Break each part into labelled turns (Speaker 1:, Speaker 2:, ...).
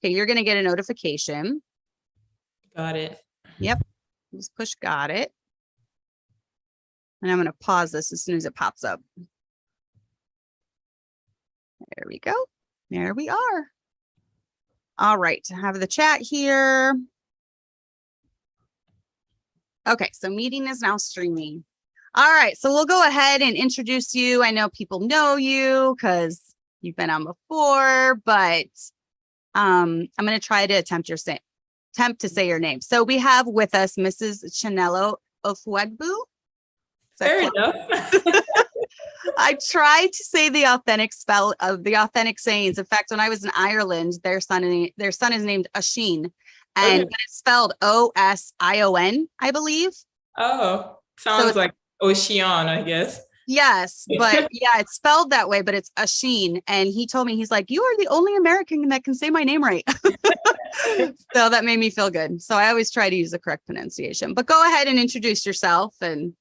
Speaker 1: Okay, you're going to get a notification.
Speaker 2: Got it.
Speaker 1: Yep. Just push got it. And I'm going to pause this as soon as it pops up. There we go. There we are. All right, I have the chat here. Okay, so meeting is now streaming. All right, so we'll go ahead and introduce you. I know people know you because you've been on before, but I'm going to try to attempt to say your name. So we have with us Mrs. Chinelo Ofuegbu.
Speaker 2: Fair enough.
Speaker 1: I tried to say the authentic spell of the authentic sayings. In fact, when I was in Ireland, their son is named Oisin, and but it's spelled Osion, I believe.
Speaker 2: Oh, sounds like Ocean, I guess.
Speaker 1: Yes, but yeah, it's spelled that way, but it's Oisin. And he told me, he's like, you are the only American that can say my name right. So that made me feel good. So I always try to use the correct pronunciation. But go ahead and introduce yourself. And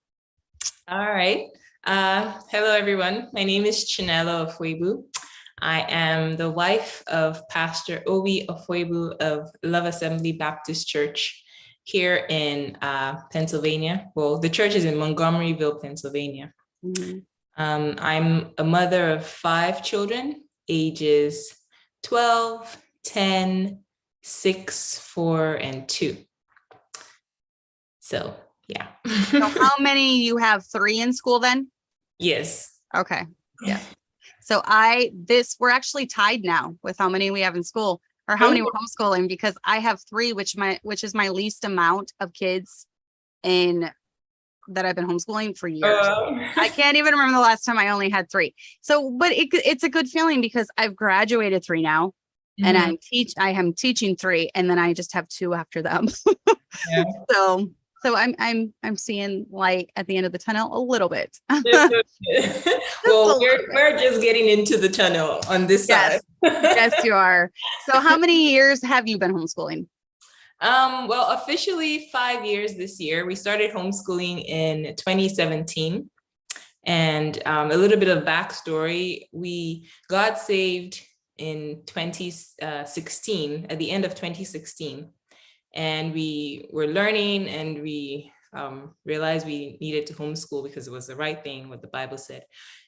Speaker 2: all right. Hello, everyone. My name is Chinelo Ofuegbu. I am the wife of Pastor Obi Ofuegbu of Love Assembly Baptist Church here in Pennsylvania. Well, the church is in Montgomeryville, Pennsylvania. Mm-hmm. I'm a mother of 5 children, ages 12, 10, 6, 4, and 2. So, yeah.
Speaker 1: So how many you have? 3 in school then?
Speaker 2: Yes.
Speaker 1: Okay. Yes. So we're actually tied now with how many we have in school or how many we're homeschooling, because I have 3, which is my least amount of kids that I've been homeschooling for years. I can't even remember the last time I only had 3. So, but it's a good feeling because I've graduated 3 now, and I am teaching 3, and then I just have 2 after them. Yeah. So I'm seeing light at the end of the tunnel a little bit.
Speaker 2: Well, we're just getting into the tunnel on this side.
Speaker 1: Yes, you are. So how many years have you been homeschooling?
Speaker 2: Well, officially 5 years this year. We started homeschooling in 2017. And a little bit of backstory, we got saved in 2016, at the end of 2016. And we were learning, and we realized we needed to homeschool because it was the right thing, what the Bible said.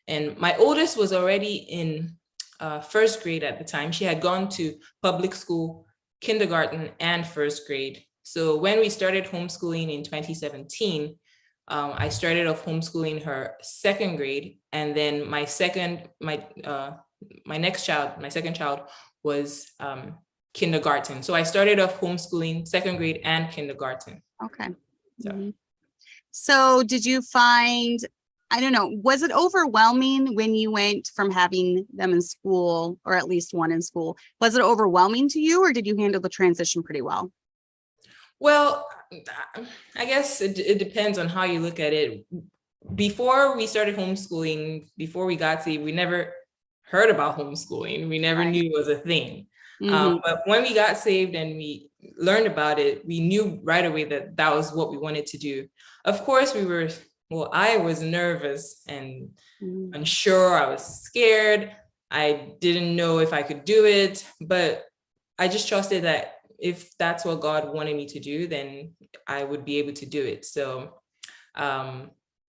Speaker 2: And my oldest was already in 1st grade at the time. She had gone to public school, kindergarten, and 1st grade. So when we started homeschooling in 2017, I started off homeschooling her 2nd grade, and then my second child was kindergarten. So I started off homeschooling 2nd grade and kindergarten.
Speaker 1: Okay. So did you find, I don't know, was it overwhelming when you went from having them in school, or at least one in school? Was it overwhelming to you, or did you handle the transition pretty well?
Speaker 2: Well, I guess it depends on how you look at it. Before we started homeschooling, before we got saved, we never heard about homeschooling. We never knew it was a thing. But when we got saved and we learned about it, we knew right away that that was what we wanted to do. Of course, I was nervous and unsure. I was scared. I didn't know if I could do it, but I just trusted that if that's what God wanted me to do, then I would be able to do it. So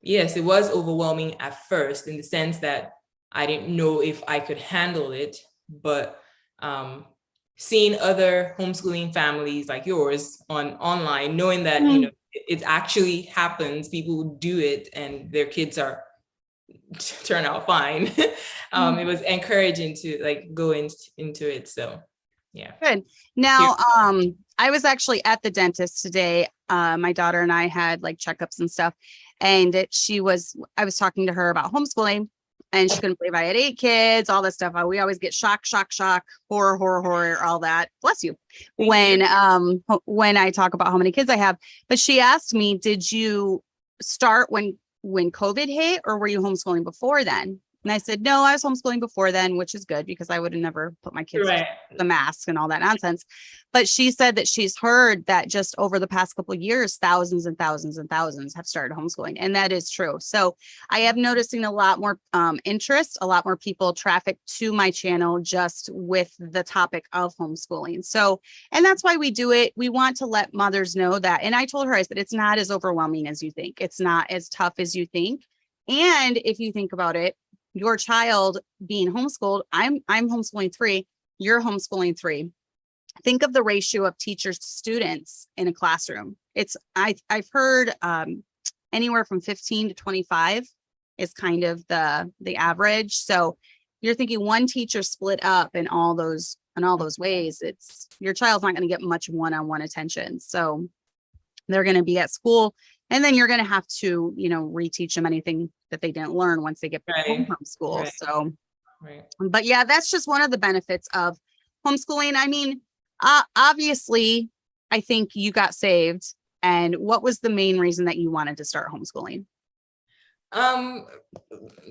Speaker 2: yes, it was overwhelming at first, in the sense that I didn't know if I could handle it, but seeing other homeschooling families like yours online, knowing that it actually happens, people do it, and their kids turn out fine. It was encouraging to go into it. So yeah.
Speaker 1: Good. Now, I was actually at the dentist today. My daughter and I had checkups and stuff, and I was talking to her about homeschooling. And she couldn't believe I had 8 kids, all this stuff. We always get shock, horror, all that. Bless you. When I talk about how many kids I have. But she asked me, did you start when COVID hit, or were you homeschooling before then? And I said, no, I was homeschooling before then, which is good because I would have never put my kids
Speaker 2: Right.
Speaker 1: the masks and all that nonsense. But she said that she's heard that just over the past couple of years, thousands and thousands and thousands have started homeschooling. And that is true. So I am noticing a lot more interest, a lot more people traffic to my channel just with the topic of homeschooling. So, and that's why we do it. We want to let mothers know that. And I told her, I said, it's not as overwhelming as you think. It's not as tough as you think. And if you think about it, your child being homeschooled, I'm homeschooling 3, you're homeschooling 3. Think of the ratio of teachers to students in a classroom. I've heard anywhere from 15 to 25 is kind of the average. So you're thinking one teacher split up in all those ways. It's your child's not going to get much one-on-one attention. So they're going to be at school, and then you're going to have to, reteach them anything that they didn't learn once they get home from school.
Speaker 2: Right.
Speaker 1: So,
Speaker 2: Right.
Speaker 1: but yeah, that's just one of the benefits of homeschooling. I mean, obviously, I think you got saved. And what was the main reason that you wanted to start homeschooling?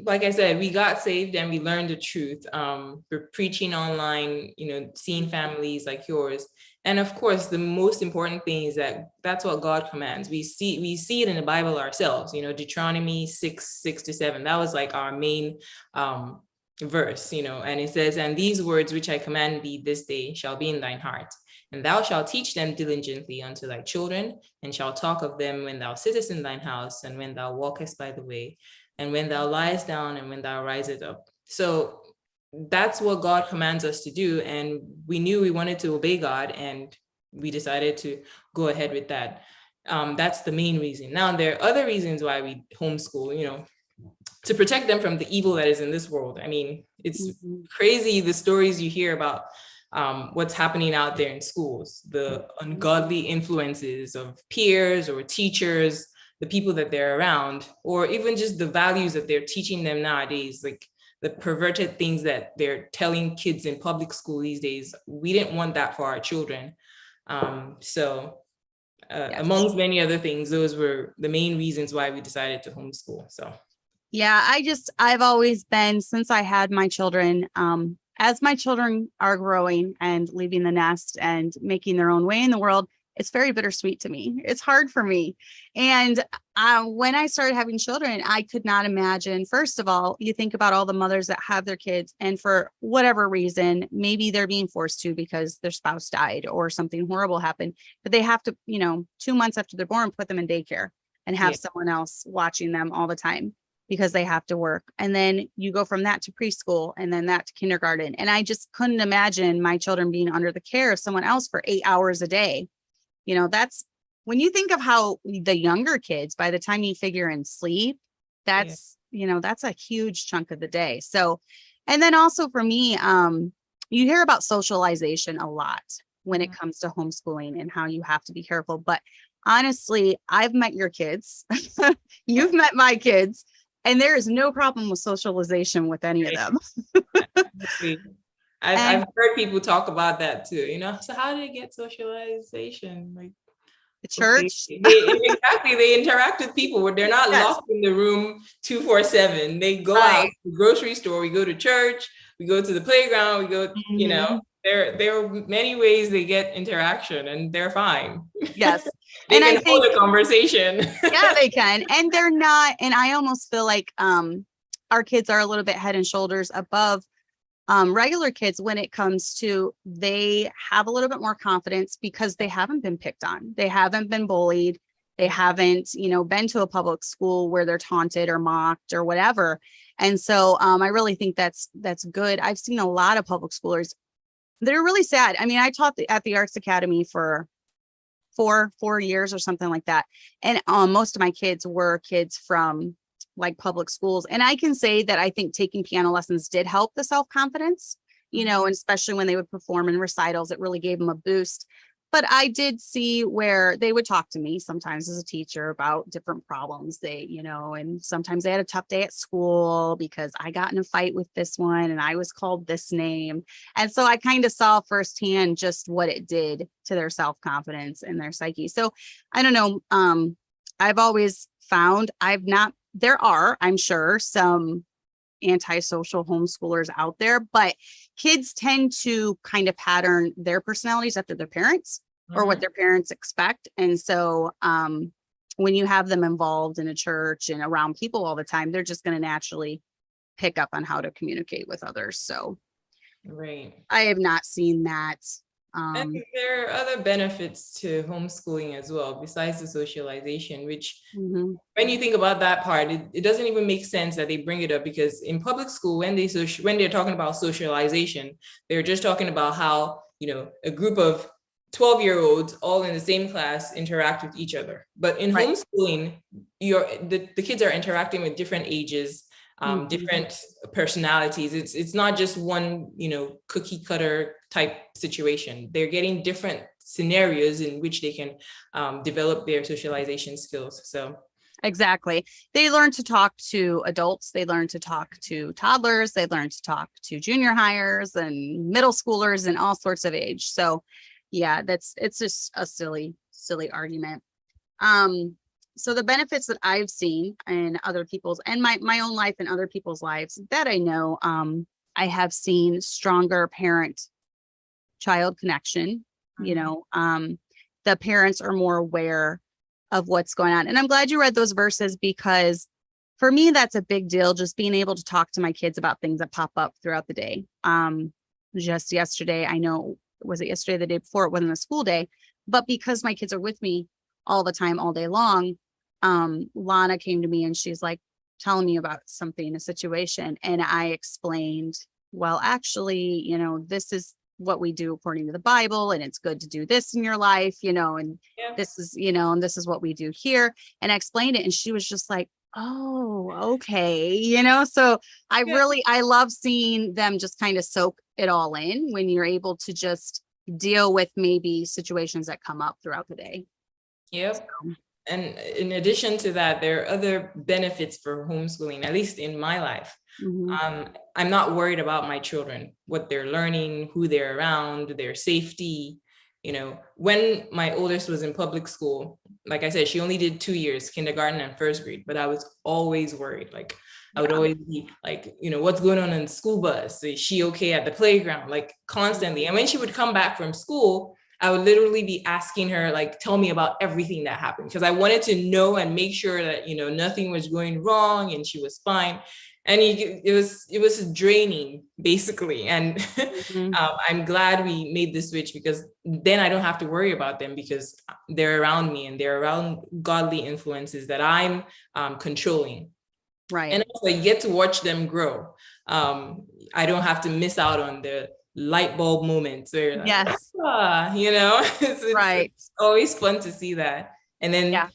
Speaker 2: Like I said, we got saved and we learned the truth. We're preaching online, seeing families like yours. And of course, the most important thing is that that's what God commands. We see it in the Bible ourselves, Deuteronomy 6:6-7. That was like our main verse, and it says, and these words which I command thee this day shall be in thine heart, and thou shalt teach them diligently unto thy children, and shalt talk of them when thou sittest in thine house, and when thou walkest by the way, and when thou liest down, and when thou risest up. So that's what God commands us to do. And we knew we wanted to obey God, and we decided to go ahead with that. That's the main reason. Now, there are other reasons why we homeschool, to protect them from the evil that is in this world. I mean, it's crazy, the stories you hear about what's happening out there in schools, the ungodly influences of peers or teachers, the people that they're around, or even just the values that they're teaching them nowadays, like the perverted things that they're telling kids in public school these days. We didn't want that for our children. So amongst many other things, those were the main reasons why we decided to homeschool. So
Speaker 1: yeah, I've always been, since I had my children, as my children are growing and leaving the nest and making their own way in the world, it's very bittersweet to me. It's hard for me. And when I started having children, I could not imagine, first of all, you think about all the mothers that have their kids, and for whatever reason, maybe they're being forced to because their spouse died or something horrible happened, but they have to, 2 months after they're born, put them in daycare and have someone else watching them all the time, because they have to work. And then you go from that to preschool, and then that to kindergarten. And I just couldn't imagine my children being under the care of someone else for 8 hours a day. That's when you think of how the younger kids, by the time you figure in sleep, that's a huge chunk of the day. So, and then also for me, you hear about socialization a lot when it comes to homeschooling and how you have to be careful. But honestly, I've met your kids, you've met my kids, and there is no problem with socialization with any of them.
Speaker 2: I've heard people talk about that too, so how do they get socialization? Like
Speaker 1: the church?
Speaker 2: Exactly. They interact with people where they're not locked in the room 24/7. They go out to the grocery store, we go to church, we go to the playground, we go, there are many ways they get interaction, and they're fine.
Speaker 1: Yes.
Speaker 2: They can hold a conversation.
Speaker 1: Yeah, they can. And they're not, and I almost feel like our kids are a little bit head and shoulders above regular kids when it comes to, they have a little bit more confidence because they haven't been picked on. They haven't been bullied. They haven't, been to a public school where they're taunted or mocked or whatever. And so I really think that's good. I've seen a lot of public schoolers. They're really sad. I mean, I taught at the Arts Academy for four years or something like that. And most of my kids were kids from like public schools. And I can say that I think taking piano lessons did help the self-confidence, and especially when they would perform in recitals, it really gave them a boost. But I did see where they would talk to me sometimes as a teacher about different problems and sometimes they had a tough day at school because I got in a fight with this one and I was called this name. And so I kind of saw firsthand just what it did to their self-confidence and their psyche. So I don't know. I've always found there are, I'm sure, some antisocial homeschoolers out there, but kids tend to kind of pattern their personalities after their parents or what their parents expect. And so when you have them involved in a church and around people all the time, they're just going to naturally pick up on how to communicate with others. So
Speaker 2: right.
Speaker 1: I have not seen that.
Speaker 2: I think there are other benefits to homeschooling as well, besides the socialization, which when you think about that part, it doesn't even make sense that they bring it up, because in public school, when they're talking about socialization, they're just talking about how, a group of 12-year-olds all in the same class interact with each other. But in homeschooling, the kids are interacting with different ages, different personalities. It's not just one, cookie cutter type situation. They're getting different scenarios in which they can develop their socialization skills. So
Speaker 1: exactly. They learn to talk to adults. They learn to talk to toddlers. They learn to talk to junior hires and middle schoolers and all sorts of age. So yeah, it's just a silly argument. So the benefits that I've seen in other people's and my own life and other people's lives that I know, I have seen stronger parent-child connection. The parents are more aware of what's going on. And I'm glad you read those verses, because for me, that's a big deal. Just being able to talk to my kids about things that pop up throughout the day. Just yesterday, I know, was it yesterday, the day before, it wasn't a school day, but because my kids are with me all the time, all day long, Lana came to me and she's like telling me about something, a situation. And I explained, well, actually, this is what we do according to the Bible, and it's good to do this in your life, and this is, and this is what we do here. And I explained it, and she was just like, oh, okay. So I love seeing them just kind of soak it all in when you're able to just deal with maybe situations that come up throughout the day.
Speaker 2: Yep. So. And in addition to that, there are other benefits for homeschooling, at least in my life. I'm not worried about my children, what they're learning, who they're around, their safety. When my oldest was in public school, like I said, she only did 2 years, kindergarten and first grade, but I was always worried. Like I would always be like, what's going on in the school bus? Is she okay at the playground? Like constantly. And when she would come back from school, I would literally be asking her, like, tell me about everything that happened, because I wanted to know and make sure that, nothing was going wrong and she was fine. And it was draining, basically. And I'm glad we made the switch, because then I don't have to worry about them, because they're around me and they're around godly influences that I'm controlling.
Speaker 1: Right.
Speaker 2: And also I get to watch them grow. I don't have to miss out on the light bulb moments where like,
Speaker 1: yes,
Speaker 2: it's always fun to see that. And then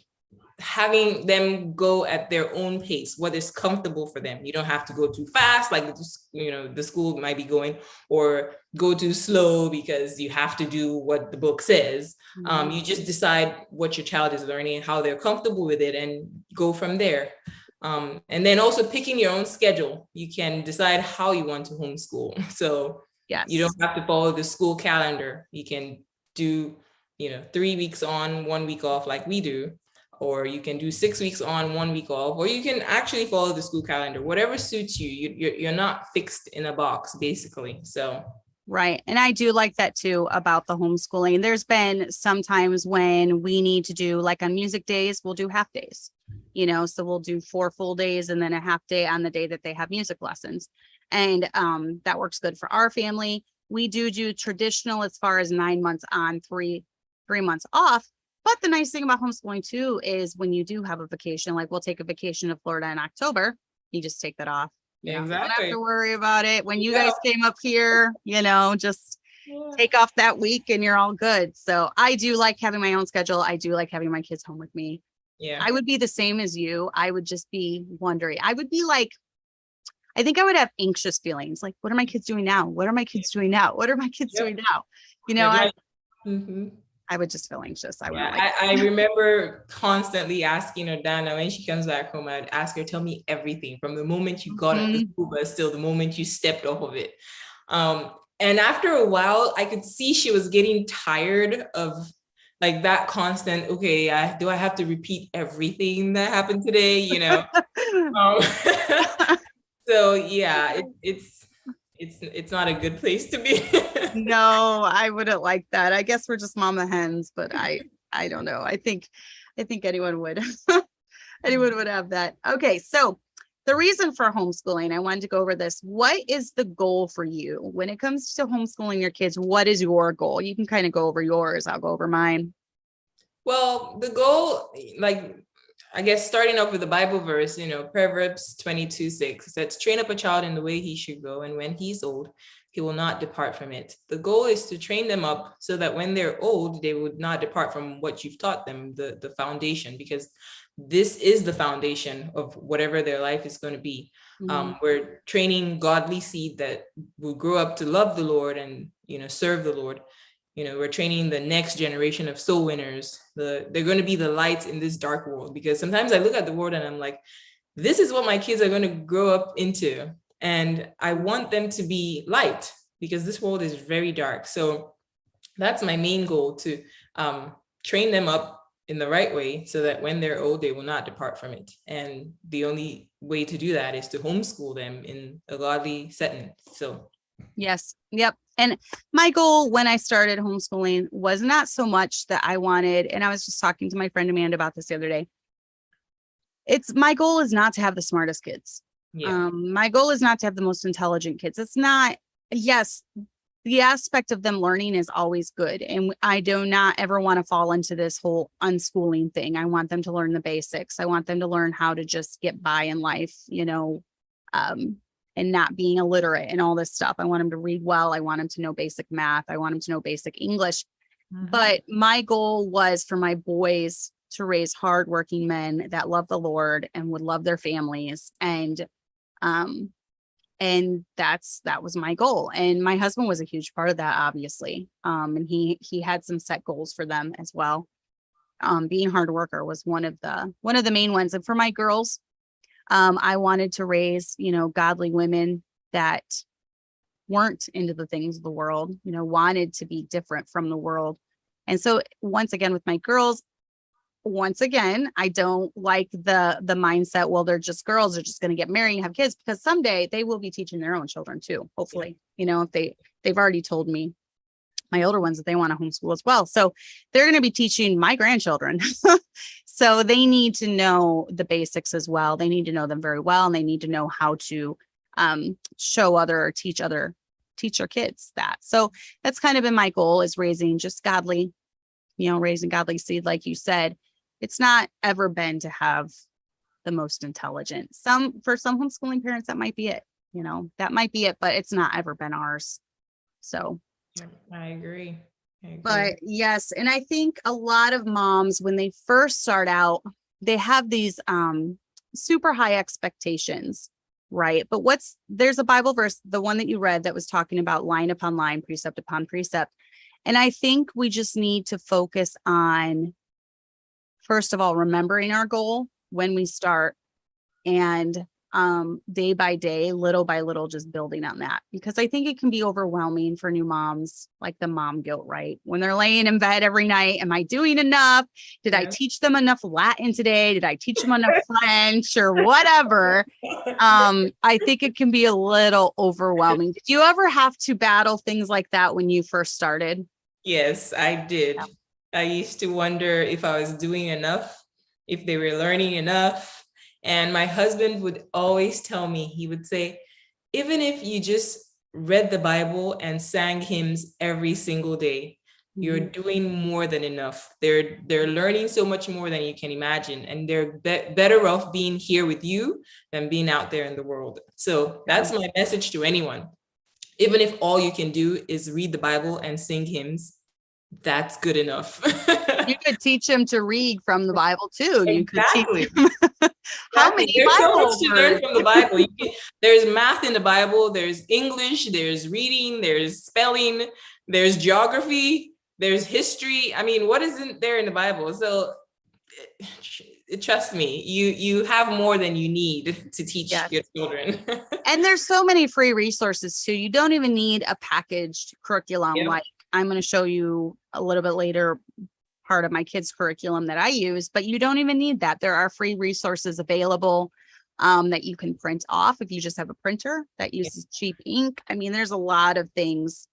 Speaker 2: having them go at their own pace, what is comfortable for them. You don't have to go too fast, like the school might be going, or go too slow because you have to do what the book says. You just decide what your child is learning and how they're comfortable with it, and go from there. And then also picking your own schedule. You can decide how you want to homeschool. So you don't have to follow the school calendar. You can do, 3 weeks on, 1 week off, like we do, or you can do 6 weeks on, 1 week off, or you can actually follow the school calendar, whatever suits you. You're not fixed in a box, basically. So.
Speaker 1: Right. And I do like that too about the homeschooling. There's been sometimes when we need to do, like on music days, we'll do half days, so we'll do 4 full days and then a half day on the day that they have music lessons. And that works good for our family. We do traditional as far as 9 months on, 3 months off. But the nice thing about homeschooling too is when you do have a vacation, like we'll take a vacation to Florida in October, you just take that off.
Speaker 2: Exactly.
Speaker 1: You don't have to worry about it. When you guys came up here, just take off that week and you're all good. So I do like having my own schedule. I do like having my kids home with me.
Speaker 2: Yeah.
Speaker 1: I would be the same as you. I would just be wondering. I would be like, I think I would have anxious feelings. Like, what are my kids doing now? What are my kids doing now? What are my kids doing now? I would just feel anxious.
Speaker 2: I remember constantly asking Adana when she comes back home, I'd ask her, tell me everything from the moment you got on the school bus till the moment you stepped off of it. And after a while, I could see she was getting tired of like that constant, okay, do I have to repeat everything that happened today? So yeah, it's not a good place to be.
Speaker 1: No, I wouldn't like that. I guess we're just mama hens, but I don't know. I think anyone would anyone would have that. Okay, so the reason for homeschooling, I wanted to go over this. What is the goal for you when it comes to homeschooling your kids? What is your goal? You can kind of go over yours. I'll go over mine.
Speaker 2: Well, the goal, like, I guess starting off with the Bible verse, Proverbs 22:6 says, train up a child in the way he should go, and when he's old, he will not depart from it. The goal is to train them up so that when they're old, they would not depart from what you've taught them, the foundation, because this is the foundation of whatever their life is going to be. We're training godly seed that will grow up to love the Lord and, serve the Lord. We're training the next generation of soul winners. They're going to be the lights in this dark world, because sometimes I look at the world and I'm like, this is what my kids are going to grow up into. And I want them to be light, because this world is very dark. So that's my main goal, to train them up in the right way so that when they're old, they will not depart from it. And the only way to do that is to homeschool them in a godly setting. So
Speaker 1: yes. Yep. And my goal when I started homeschooling was not so much that I wanted, and I was just talking to my friend Amanda about this the other day. My goal is not to have the smartest kids.
Speaker 2: yeah.
Speaker 1: My goal is not to have the most intelligent kids. It's not, yes, the aspect of them learning is always good. And I do not ever want to fall into this whole unschooling thing. I want them to learn the basics. I want them to learn how to just get by in life, and not being illiterate and all this stuff. I want them to read well. I want them to know basic math. I want them to know basic English. But my goal was for my boys to raise hardworking men that love the Lord and would love their families. And that was my goal. And my husband was a huge part of that, obviously. And he had some set goals for them as well. Being a hard worker was one of the main ones. And for my girls, I wanted to raise, godly women that weren't into the things of the world, wanted to be different from the world. And so once again, with my girls, I don't like the mindset, well, they're just girls, they're just going to get married and have kids, because someday they will be teaching their own children too. Hopefully, if they've already told me, my older ones, that they want to homeschool as well. So they're going to be teaching my grandchildren. So they need to know the basics as well. They need to know them very well. And they need to know how to teach their kids that. So that's kind of been my goal, is raising just godly, raising godly seed. Like you said, it's not ever been to have the most intelligent. For some homeschooling parents, that might be it, but it's not ever been ours. So
Speaker 2: I agree.
Speaker 1: But yes, and I think a lot of moms, when they first start out, they have these super high expectations, right? But there's a Bible verse, the one that you read, that was talking about line upon line, precept upon precept. And I think we just need to focus on, first of all, remembering our goal when we start, and day by day, little by little, just building on that, because I think it can be overwhelming for new moms, like the mom guilt, right? When they're laying in bed every night, am I doing enough? Did I teach them enough Latin today? Did I teach them enough French or whatever? I think it can be a little overwhelming. Did you ever have to battle things like that when you first started?
Speaker 2: Yes, I did.
Speaker 1: Yeah.
Speaker 2: I used to wonder if I was doing enough, if they were learning enough. And my husband would always tell me, he would say, even if you just read the Bible and sang hymns every single day, you're doing more than enough. They're learning so much more than you can imagine. And they're better off being here with you than being out there in the world. So that's my message to anyone. Even if all you can do is read the Bible and sing hymns, that's good enough.
Speaker 1: You could teach them to read from the Bible too. You could
Speaker 2: Exactly.
Speaker 1: teach them how many
Speaker 2: There's so
Speaker 1: Bible
Speaker 2: much to learn
Speaker 1: words.
Speaker 2: from the Bible. There's math in the Bible, there's English, there's reading, there's spelling, there's geography, there's history. I mean, what isn't there in the Bible? So trust me, you have more than you need to teach your children.
Speaker 1: And there's so many free resources too. You don't even need a packaged curriculum. Like I'm going to show you a little bit later part of my kids' curriculum that I use, but you don't even need that. There are free resources available that you can print off if you just have a printer that uses cheap ink. I mean, there's a lot of things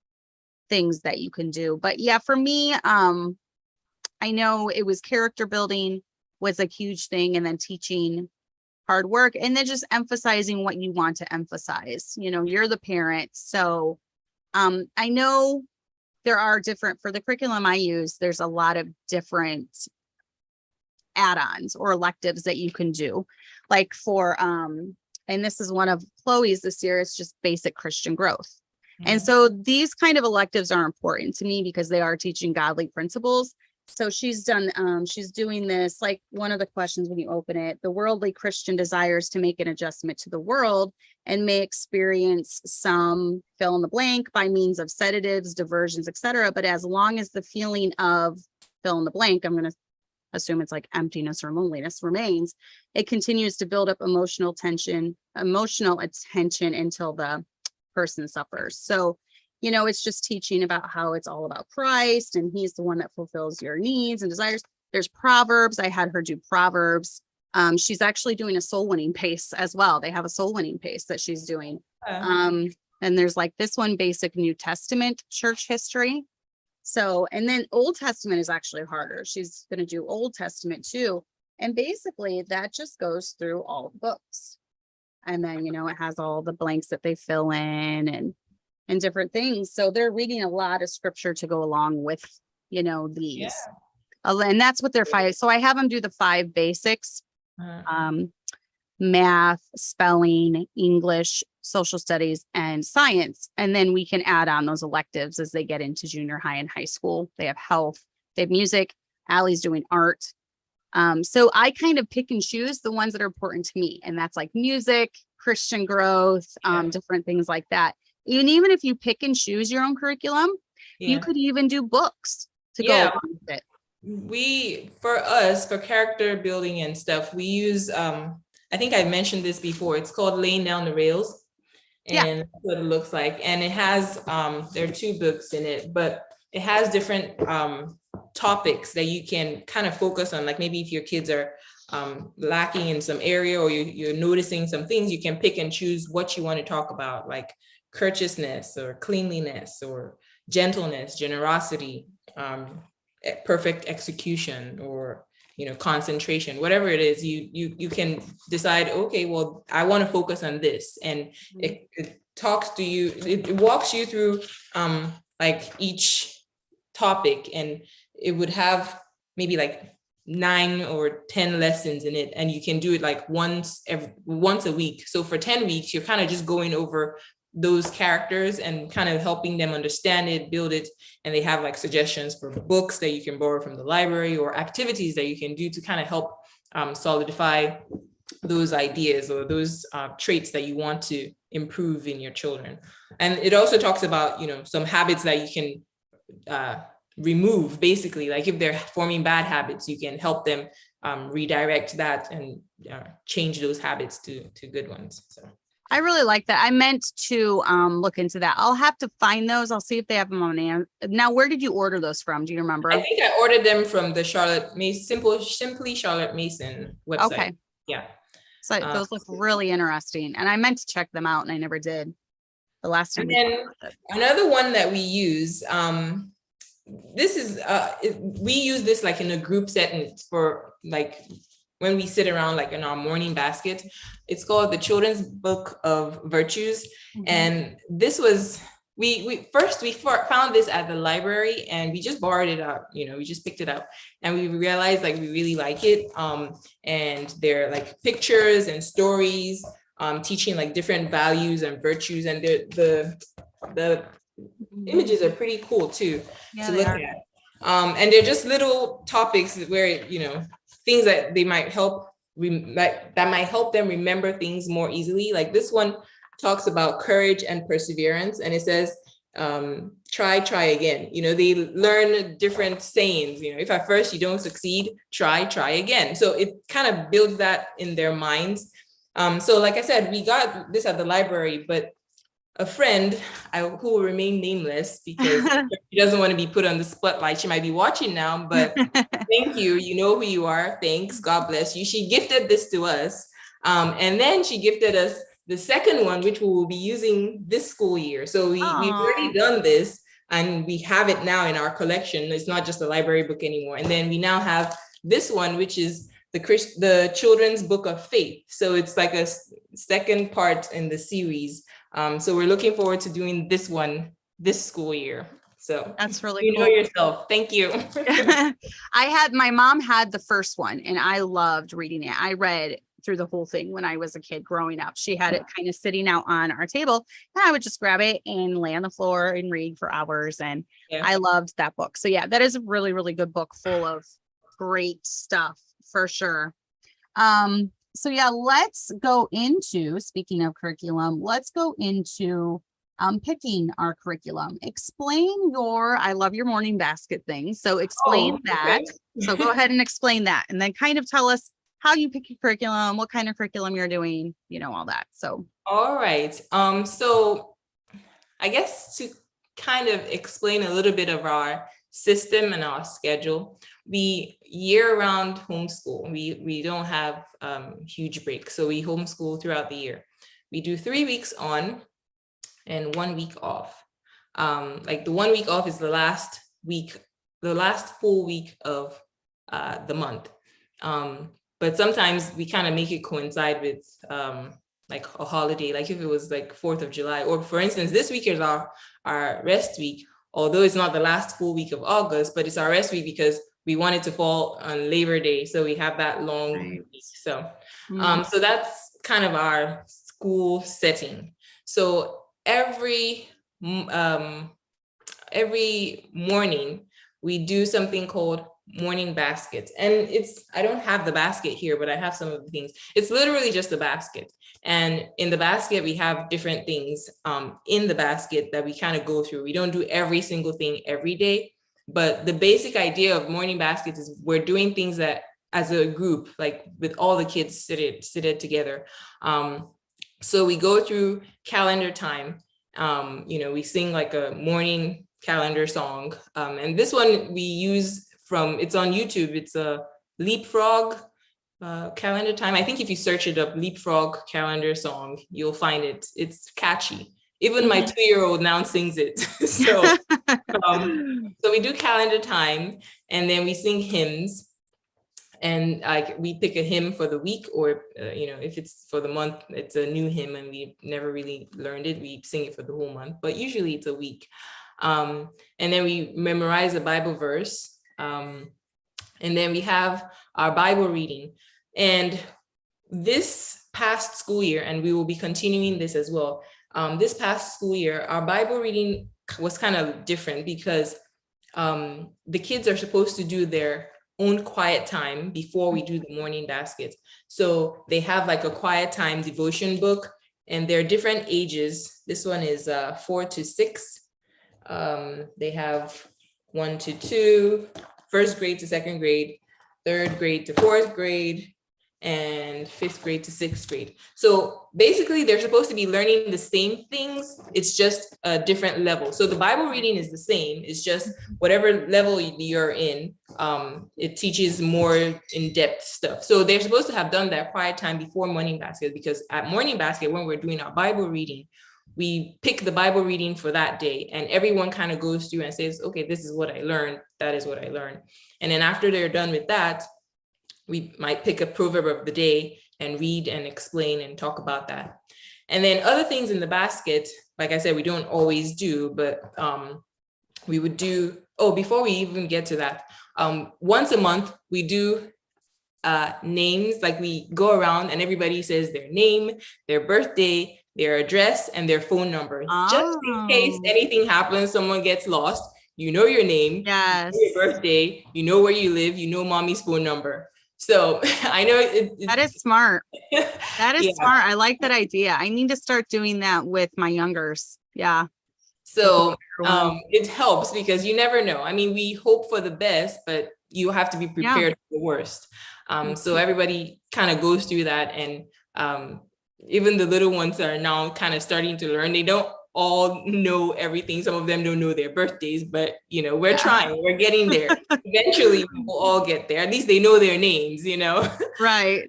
Speaker 1: that you can do. But yeah, for me, I know it was character building was a huge thing, and then teaching hard work, and then just emphasizing what you want to emphasize. You're the parent. So I know there are different, for the curriculum I use, there's a lot of different add-ons or electives that you can do. Like for, and this is one of Chloe's this year, it's just basic Christian growth. And so these kind of electives are important to me because they are teaching godly principles. So she's doing this, like one of the questions when you open it, the worldly Christian desires to make an adjustment to the world and may experience some fill in the blank by means of sedatives, diversions, etc. But as long as the feeling of fill in the blank, I'm going to assume it's like emptiness or loneliness remains, it continues to build up emotional attention until the person suffers. So it's just teaching about how it's all about Christ and he's the one that fulfills your needs and desires. There's Proverbs. I had her do Proverbs. She's actually doing a soul winning pace as well. They have a soul winning pace that she's doing. And there's like this one, basic New Testament church history. So, and then Old Testament is actually harder. She's going to do Old Testament too. And basically that just goes through all the books. And then, it has all the blanks that they fill in and different things. So they're reading a lot of scripture to go along with, these. And that's what they're 5. So I have them do the 5 basics, math, spelling, English, social studies, and science. And then we can add on those electives as they get into junior high and high school. They have health, they have music. Allie's doing art. So I kind of pick and choose the ones that are important to me. And that's like music, Christian growth, different things like that. Even if you pick and choose your own curriculum, you could even do books to go along with it.
Speaker 2: For character building and stuff, we use, I think I mentioned this before, it's called Laying Down the Rails. And that's what it looks like. And it has, there are 2 books in it, but it has different topics that you can kind of focus on. Like maybe if your kids are lacking in some area or you're noticing some things, you can pick and choose what you want to talk about, like courteousness or cleanliness or gentleness, generosity, perfect execution, or concentration, whatever it is. You can decide, okay, well, I want to focus on this, and it talks to you, it walks you through like each topic, and it would have maybe like 9 or 10 lessons in it, and you can do it like once a week. So for 10 weeks, you're kind of just going over those characters and kind of helping them understand it, build it. And they have like suggestions for books that you can borrow from the library or activities that you can do to kind of help solidify those ideas or those traits that you want to improve in your children. And it also talks about, some habits that you can remove, basically. Like if they're forming bad habits, you can help them redirect that and change those habits to good ones. So
Speaker 1: I really like that. I meant to look into that. I'll have to find those. I'll see if they have them on Amazon. Now, where did you order those from? Do you remember?
Speaker 2: I think I ordered them from the Simply Charlotte Mason website.
Speaker 1: Okay.
Speaker 2: Yeah.
Speaker 1: So those look really interesting. And I meant to check them out and I never did the last time.
Speaker 2: And another one that we use, this is, we use this like in a group setting for like when we sit around like in our morning basket. It's called the Children's Book of Virtues. Mm-hmm. And this was, we found this at the library and we just borrowed it out, we just picked it up and we realized like we really like it. And they're like pictures and stories, teaching like different values and virtues, and the images are pretty cool too to look at. And they're just little topics where, things that they might help that might help them remember things more easily. Like this one talks about courage and perseverance, and it says try again. They learn different sayings. If at first you don't succeed, try again. So it kind of builds that in their minds. So like I said, we got this at the library, but a friend who will remain nameless because she doesn't want to be put on the spotlight. She might be watching now, but thank you. You know who you are. Thanks. God bless you. She gifted this to us. And then she gifted us the second one, which we will be using this school year. So we've already done this, and we have it now in our collection. It's not just a library book anymore. And then we now have this one, which is the Children's Book of Faith. So it's like a second part in the series. So we're looking forward to doing this one this school year. So
Speaker 1: that's really
Speaker 2: cool. You know yourself. Thank you.
Speaker 1: My mom had the first one, and I loved reading it. I read through the whole thing when I was a kid growing up. She had it kind of sitting out on our table, and I would just grab it and lay on the floor and read for hours. And I loved that book. So yeah, that is a really, really good book full of great stuff for sure. So yeah, let's go into, speaking of curriculum, let's go into picking our curriculum. Explain I love your morning basket thing. So explain that. So go ahead and explain that, and then kind of tell us how you pick your curriculum, what kind of curriculum you're doing, all that. So.
Speaker 2: All right. So I guess to kind of explain a little bit of our system and our schedule, we year-round homeschool. We don't have huge breaks. So we homeschool throughout the year. We do 3 weeks on and 1 week off. Like the 1 week off is the last full week of the month. But sometimes we kind of make it coincide with like a holiday, like if it was like 4th of July, or for instance, this week is our rest week, although it's not the last full week of August, but it's our rest week because we want it to fall on Labor Day. So we have that long week. So, so that's kind of our school setting. So every morning we do something called morning baskets, and I don't have the basket here, but I have some of the things. It's literally just a basket, and in the basket we have different things in the basket that we kind of go through. We don't do every single thing every day, but the basic idea of morning baskets is we're doing things that as a group, like with all the kids seated together. So we go through calendar time. We sing like a morning calendar song, and this one we use it's on YouTube. It's a Leapfrog calendar time. I think if you search it up, Leapfrog calendar song, you'll find it. It's catchy. Even my 2-year-old now sings it. So we do calendar time, and then we sing hymns. And we pick a hymn for the week, or if it's for the month, it's a new hymn, and we've never really learned it. We sing it for the whole month, but usually it's a week. And then we memorize a Bible verse. And then we have our Bible reading. And this past school year, and we will be continuing this as well, this past school year, our Bible reading was kind of different because the kids are supposed to do their own quiet time before we do the morning baskets. So they have like a quiet time devotion book, and they're different ages. This one is 4 to 6. They have 1 to 2, first grade to second grade, third grade to fourth grade, and fifth grade to sixth grade. So basically they're supposed to be learning the same things. It's just a different level. So the Bible reading is the same. It's just whatever level you're in, it teaches more in-depth stuff. So they're supposed to have done that quiet time before morning basket, because at morning basket, when we're doing our Bible reading, we pick the Bible reading for that day, and everyone kind of goes through and says, okay, this is what I learned. That is what I learned. And then after they're done with that, we might pick a proverb of the day and read and explain and talk about that. And then other things in the basket, like I said, we don't always do, but we would do, before we even get to that, once a month, we do names, like we go around and everybody says their name, their birthday, their address, and their phone number. Just in case anything happens, someone gets lost, you know your name,
Speaker 1: yes,
Speaker 2: you know your birthday, you know where you live, you know mommy's phone number. So I know
Speaker 1: that is smart. That is smart. I like that idea. I need to start doing that with my youngers. Yeah.
Speaker 2: So it helps because you never know. I mean, we hope for the best, but you have to be prepared for the worst. So everybody kind of goes through that. And even the little ones are now kind of starting to learn. They don't all know everything. Some of them don't know their birthdays, but we're trying, we're getting there. Eventually we'll all get there. At least they know their names,
Speaker 1: Right.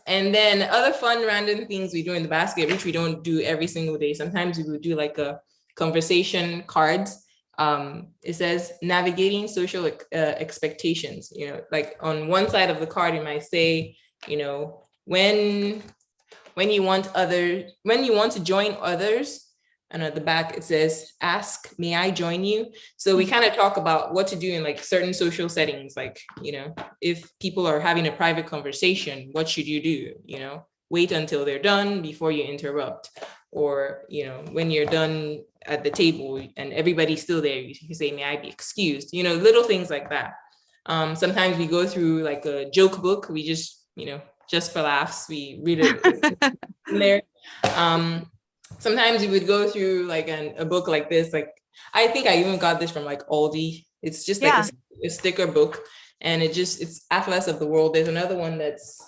Speaker 2: And then other fun random things we do in the basket, which we don't do every single day. Sometimes we would do like a conversation cards. It says navigating social expectations. You know, like on one side of the card, it might say, you know, when you want to join others. And at the back, it says, ask, may I join you? So we kind of talk about what to do in like certain social settings. Like, you know, if people are having a private conversation, what should you do? You know, wait until they're done before you interrupt. Or, you know, when you're done at the table and everybody's still there, you say, may I be excused? You know, little things like that. Sometimes we go through like a joke book. We just, you know, just for laughs, we read it in there. Sometimes we would go through like a book like this. Like, I think I even got this from like Aldi. It's just like a sticker book, and it's Atlas of the World. There's another one that's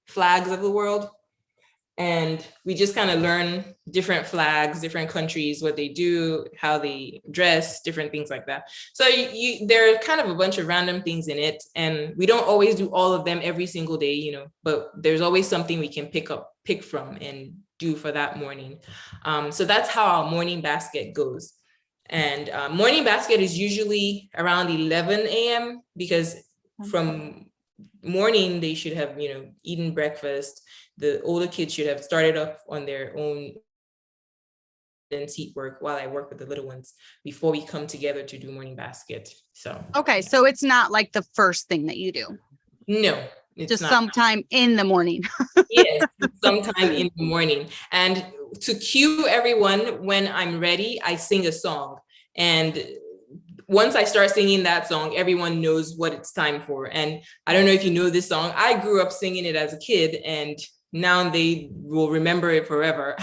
Speaker 2: Flags of the World. And we just kind of learn different flags, different countries, what they do, how they dress, different things like that. So there are kind of a bunch of random things in it. And we don't always do all of them every single day, you know, but there's always something we can pick from and do for that morning. So that's how our morning basket goes. And morning basket is usually around 11 a.m. because from morning, they should have, you know, eaten breakfast. The older kids should have started off on their own and seat work while I work with the little ones before we come together to do morning basket. So
Speaker 1: okay, so it's not like the first thing that you do.
Speaker 2: No, it's
Speaker 1: just
Speaker 2: not.
Speaker 1: sometime in the morning.
Speaker 2: Yes, sometime in the morning. And to cue everyone, when I'm ready, I sing a song. And once I start singing that song, everyone knows what it's time for. And I don't know if you know this song. I grew up singing it as a kid, and now they will remember it forever.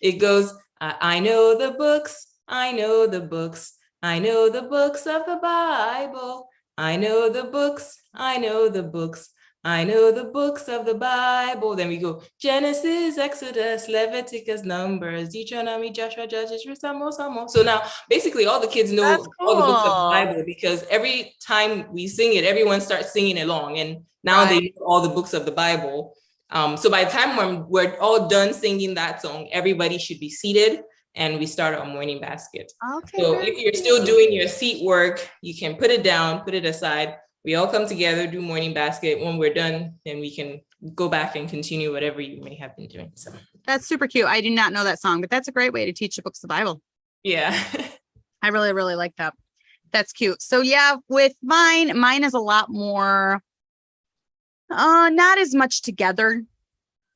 Speaker 2: It goes, I know the books, I know the books, I know the books of the Bible. I know the books, I know the books, I know the books of the Bible. Then we go Genesis, Exodus, Leviticus, Numbers, Deuteronomy, Joshua, Judges, Ruth, Samuel, Samuel. So now basically all the kids know all the books of the Bible, because every time we sing it, everyone starts singing along. And now they know all the books of the Bible. So by the time when we're all done singing that song, everybody should be seated and we start our morning basket.
Speaker 1: Okay,
Speaker 2: so if you're still doing your seat work, you can put it down, put it aside. We all come together, do morning basket. When we're done, then we can go back and continue whatever you may have been doing. So
Speaker 1: that's super cute. I do not know that song, but that's a great way to teach the books of the Bible.
Speaker 2: Yeah.
Speaker 1: I really, really like that. That's cute. So yeah, with mine is a lot more, not as much together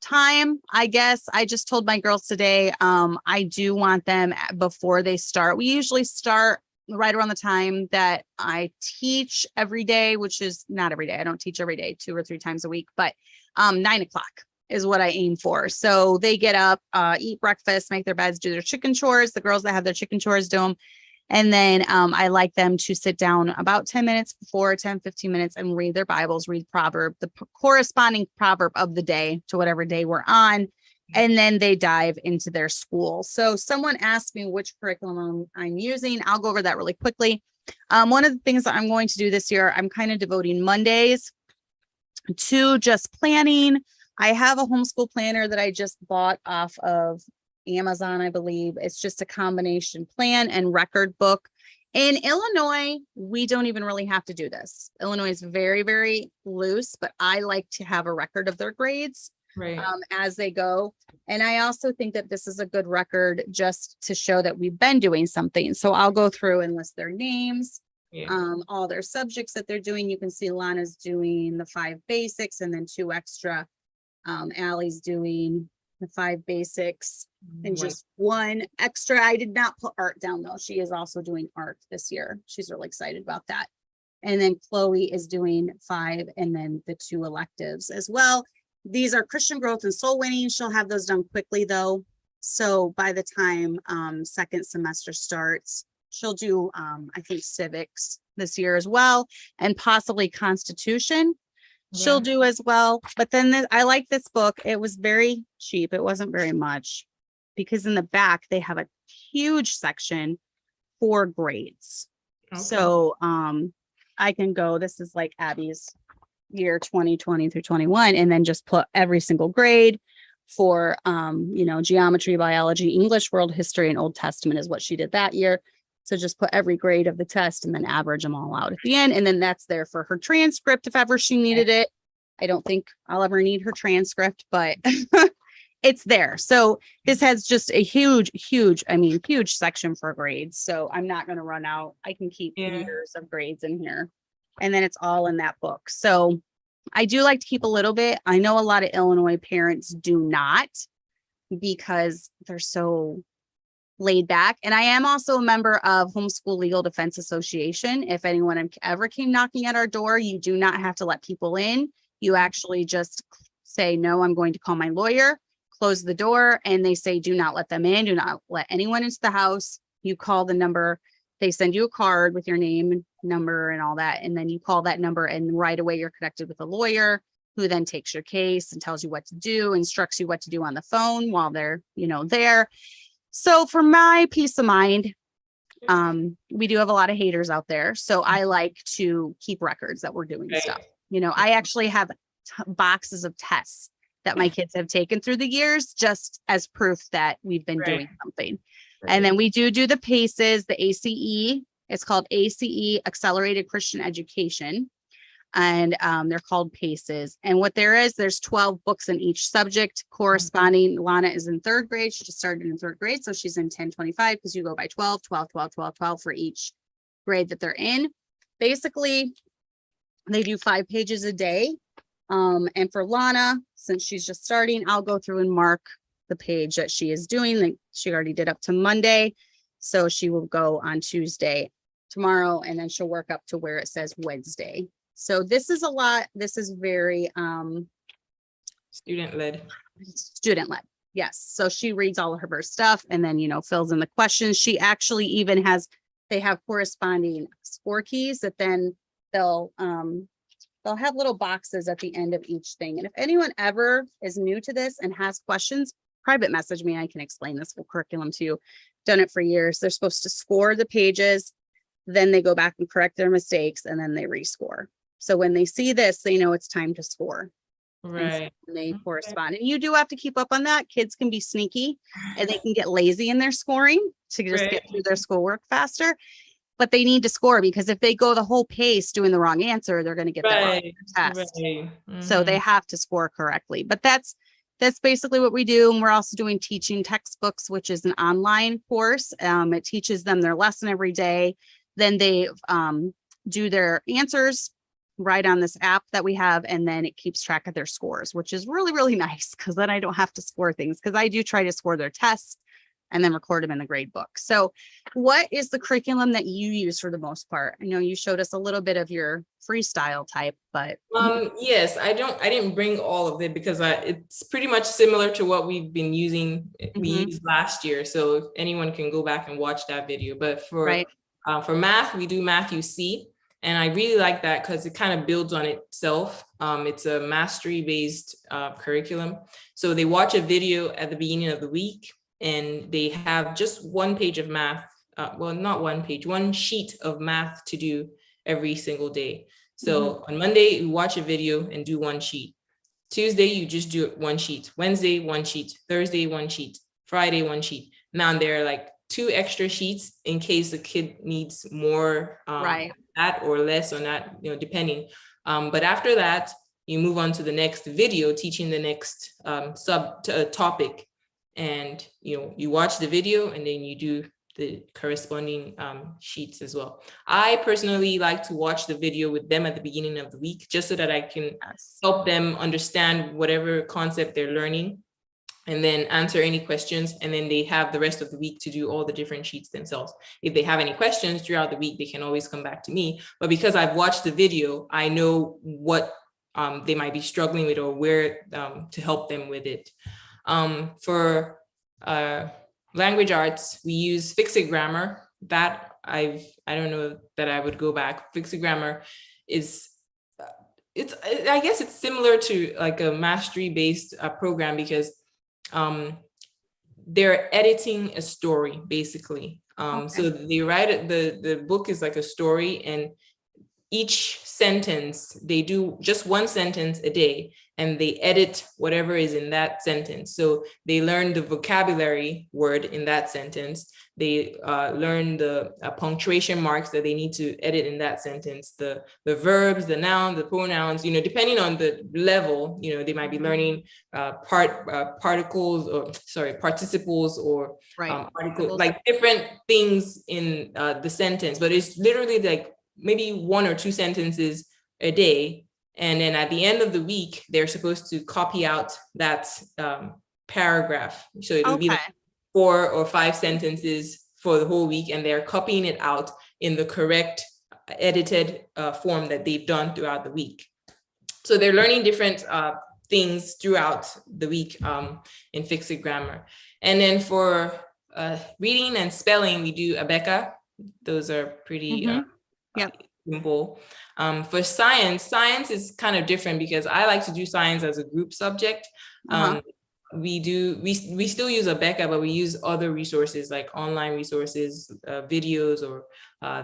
Speaker 1: time, I guess. I just told my girls today, I do want them before they start. We usually start right around the time that I teach every day, which is not every day. I don't teach every day, 2 or 3 times a week, but 9 o'clock is what I aim for. So they get up, eat breakfast, make their beds, do their chicken chores. The girls that have their chicken chores do them. And then I like them to sit down about 10 minutes before, 10, 15 minutes, and read their Bibles, read proverb, the corresponding proverb of the day to whatever day we're on. And then they dive into their school. So someone asked me which curriculum I'm using. I'll go over that really quickly. One of the things that I'm going to do this year, I'm kind of devoting Mondays to just planning. I have a homeschool planner that I just bought off of Amazon, I believe. It's just a combination plan and record book. In Illinois, we don't even really have to do this. Illinois is very, very loose, but I like to have a record of their grades as they go. And I also think that this is a good record just to show that we've been doing something. So I'll go through and list their names, all their subjects that they're doing. You can see Lana's doing the 5 basics and then 2 extra. Allie's doing the 5 basics and just 1 extra. I did not put art down though. She is also doing art this year. She's really excited about that. And then Chloe is doing 5 and then the 2 electives as well. These are Christian growth and soul winning. She'll have those done quickly though. So by the time second semester starts, she'll do I think civics this year as well, and possibly Constitution. She'll do as well. But then I like this book. It was very cheap. It wasn't very much, because in the back they have a huge section for grades. So I can go, this is like Abby's year 2020 through 21, and then just put every single grade for, geometry, biology, English, world history, and Old Testament is what she did that year. So just put every grade of the test and then average them all out at the end. And then that's there for her transcript if ever she needed it. I don't think I'll ever need her transcript, but it's there. So this has just a huge section for grades. So I'm not going to run out. I can keep years of grades in here. And then it's all in that book. So I do like to keep a little bit. I know a lot of Illinois parents do not, because they're so laid back. And I am also a member of Homeschool Legal Defense Association. If anyone ever came knocking at our door, you do not have to let people in. You actually just say, no, I'm going to call my lawyer, close the door, and they say, do not let them in. Do not let anyone into the house. You call the number. They send you a card with your name and number and all that. And then you call that number, and right away you're connected with a lawyer who then takes your case and tells you what to do, instructs you what to do on the phone while they're, there. So for my peace of mind, we do have a lot of haters out there. So I like to keep records that we're doing stuff. I actually have boxes of tests that my kids have taken through the years, just as proof that we've been doing something. And then we do the PACEs, the ACE. It's called ACE, Accelerated Christian Education. And they're called PACEs. And what there's 12 books in each subject corresponding. Lana is in third grade. She just started in third grade. So she's in 1025 because you go by 12 for each grade that they're in. Basically, they do 5 pages a day. And for Lana, since she's just starting, I'll go through and mark the page that she is doing. Like she already did up to Monday. So she will go on Tuesday, tomorrow, and then she'll work up to where it says Wednesday. So this is a lot. This is very
Speaker 2: student-led.
Speaker 1: Yes. So she reads all of her stuff and then, fills in the questions. She actually even they have corresponding score keys that then they'll have little boxes at the end of each thing. And if anyone ever is new to this and has questions, private message me. I can explain this whole curriculum to you. Done it for years. They're supposed to score the pages. Then they go back and correct their mistakes, and then they rescore. So when they see this, they know it's time to score.
Speaker 2: Right.
Speaker 1: And they correspond. And you do have to keep up on that. Kids can be sneaky and they can get lazy in their scoring to just get through their schoolwork faster. But they need to score, because if they go the whole pace doing the wrong answer, they're going to get that wrong test. So they have to score correctly. But that's basically what we do. And we're also doing teaching textbooks, which is an online course. It teaches them their lesson every day. Then they do their answers right on this app that we have, and then it keeps track of their scores, which is really, really nice, because then I don't have to score things, because I do try to score their tests and then record them in the grade book. So what is the curriculum that you use for the most part? I know you showed us a little bit of your freestyle type, but
Speaker 2: yes, I didn't bring all of it, because it's pretty much similar to what we've been using. We used last year. So if anyone can go back and watch that video. But for math, we do Matthew C. And I really like that because it kind of builds on itself. It's a mastery-based curriculum. So they watch a video at the beginning of the week, and they have just one page of math. Not one page, one sheet of math to do every single day. So on Monday, you watch a video and do one sheet. Tuesday, you just do one sheet. Wednesday, one sheet. Thursday, one sheet. Friday, one sheet. Now there are like 2 extra sheets in case the kid needs more that or less on that, depending. But after that, you move on to the next video, teaching the next topic. And, you watch the video and then you do the corresponding sheets as well. I personally like to watch the video with them at the beginning of the week, just so that I can help them understand whatever concept they're learning, and then answer any questions. And then they have the rest of the week to do all the different sheets themselves. If they have any questions throughout the week, they can always come back to me. But because I've watched the video, I know what they might be struggling with, or where to help them with it. For language arts, we use Fix-It Grammar. That I don't know that I would go back. Fix-It Grammar is, I guess it's similar to like a mastery-based program, because they're editing a story basically. So they write it, the book is like a story, and each sentence, they do just one sentence a day, and they edit whatever is in that sentence. So they learn the vocabulary word in that sentence. They learn the punctuation marks that they need to edit in that sentence, the verbs, the noun, the pronouns, depending on the level, they might be learning particles, or participles, or articles, like different things in the sentence, but it's literally like maybe 1 or 2 sentences a day. And then at the end of the week, they're supposed to copy out that paragraph. So it would be like 4 or 5 sentences for the whole week, and they're copying it out in the correct edited form that they've done throughout the week. So they're learning different things throughout the week in Fix It Grammar. And then for reading and spelling, we do Abeka. Those are pretty simple. For science is kind of different because I like to do science as a group subject. We still use Abeka, but we use other resources like online resources, videos, or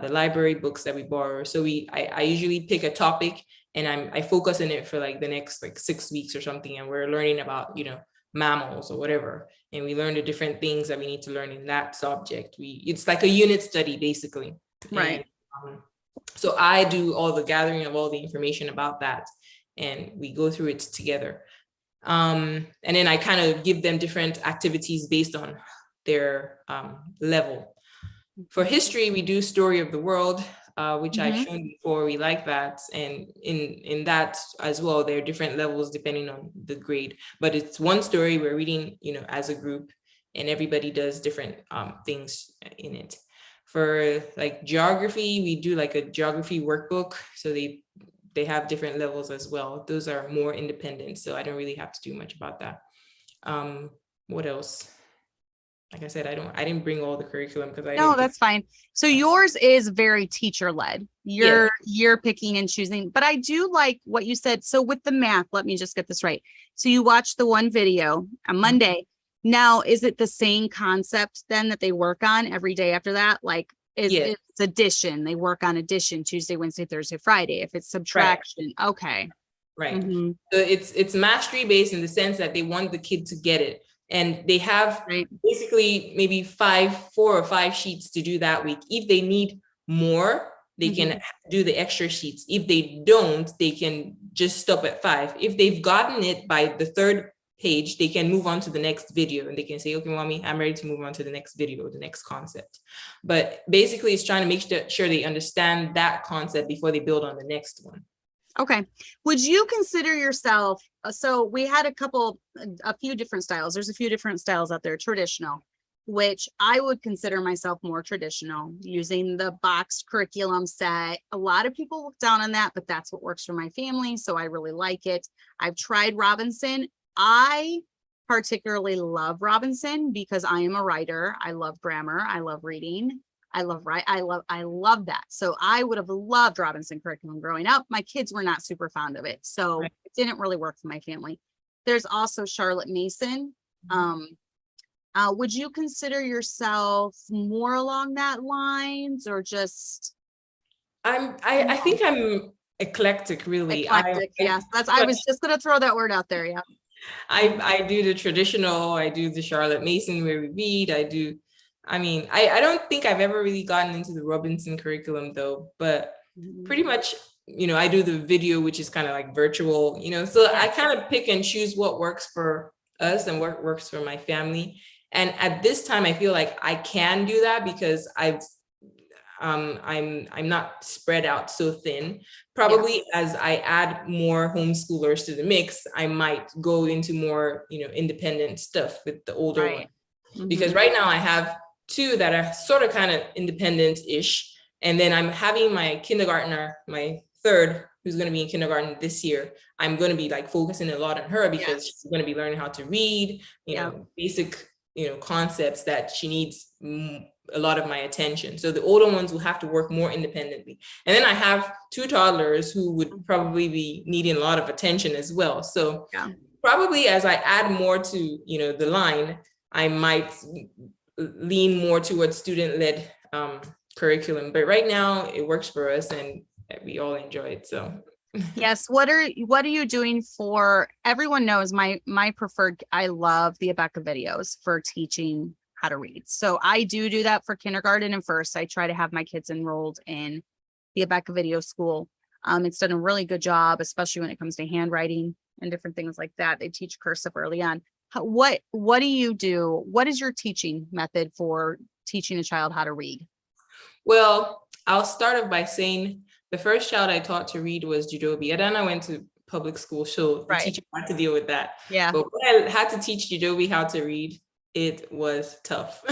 Speaker 2: the library books that we borrow. So I usually pick a topic, and I focus on it for like the next 6 weeks or something, and we're learning about mammals or whatever, and we learn the different things that we need to learn in that subject. It's like a unit study basically, right? And, so I do all the gathering of all the information about that, and we go through it together. And then I kind of give them different activities based on their level. For history, we do Story of the World, which I've shown before. We like that. And in that as well, there are different levels depending on the grade. But it's one story we're reading, as a group, and everybody does different things in it. For like geography, we do like a geography workbook. So they have different levels as well. Those are more independent, so I don't really have to do much about that. What else? Like I said, I didn't bring all the curriculum because No,
Speaker 1: that's fine. So yours is very teacher led. You're picking and choosing, but I do like what you said. So with the math, let me just get this right. So you watch the one video on Monday. Now, is it the same concept then that they work on every day after that? Like, it's addition, they work on addition Tuesday, Wednesday, Thursday, Friday. If it's subtraction, okay.
Speaker 2: Right. So it's mastery based in the sense that they want the kid to get it. And they have basically maybe 4 or 5 sheets to do that week. If they need more, they can do the extra sheets. If they don't, they can just stop at 5. If they've gotten it by the 3rd page, they can move on to the next video, and they can say, okay, mommy, I'm ready to move on to the next video, the next concept. But basically it's trying to make sure they understand that concept before they build on the next one.
Speaker 1: Okay. Would you consider yourself, so we had a few different styles. There's a few different styles out there, traditional, which I would consider myself more traditional, using the boxed curriculum set. A lot of people look down on that, but that's what works for my family. So I really like it. I've tried Robinson. I particularly love Robinson because I am a writer. I love grammar. I love reading. I love that. So I would have loved Robinson curriculum growing up. My kids were not super fond of it, so it didn't really work for my family. There's also Charlotte Mason. Would you consider yourself more along that lines, or just?
Speaker 2: I think I'm eclectic, really.
Speaker 1: Eclectic, yes. I was just gonna throw that word out there. Yeah.
Speaker 2: I do the traditional, I do the Charlotte Mason where we read, I don't think I've ever really gotten into the Robinson curriculum though, but pretty much, I do the video, which is kind of like virtual, so I kind of pick and choose what works for us and what works for my family. And at this time, I feel like I can do that because I'm not spread out so thin. Probably as I add more homeschoolers to the mix, I might go into more, independent stuff with the older one. Because right now I have 2 that are sort of kind of independent-ish. And then I'm having my kindergartner, my 3rd, who's going to be in kindergarten this year. I'm going to be like focusing a lot on her because she's going to be learning how to read, basic, concepts that she needs a lot of my attention. So the older ones will have to work more independently. And then I have 2 toddlers who would probably be needing a lot of attention as well. So probably as I add more to, the line, I might lean more towards student-led curriculum. But right now it works for us, and that we all enjoyed. So
Speaker 1: Yes. What are you doing for, everyone knows my preferred, I love the Abeka videos for teaching how to read. So I do that for kindergarten and first. I try to have my kids enrolled in the Abeka Video School. It's done a really good job, especially when it comes to handwriting and different things like that. They teach cursive early on. What do you do? What is your teaching method for teaching a child how to read?
Speaker 2: Well, I'll start off by saying the first child I taught to read was Jidobi, and then I went to public school, so the teacher had to deal with that.
Speaker 1: Yeah.
Speaker 2: But when I had to teach Jidobi how to read, it was tough.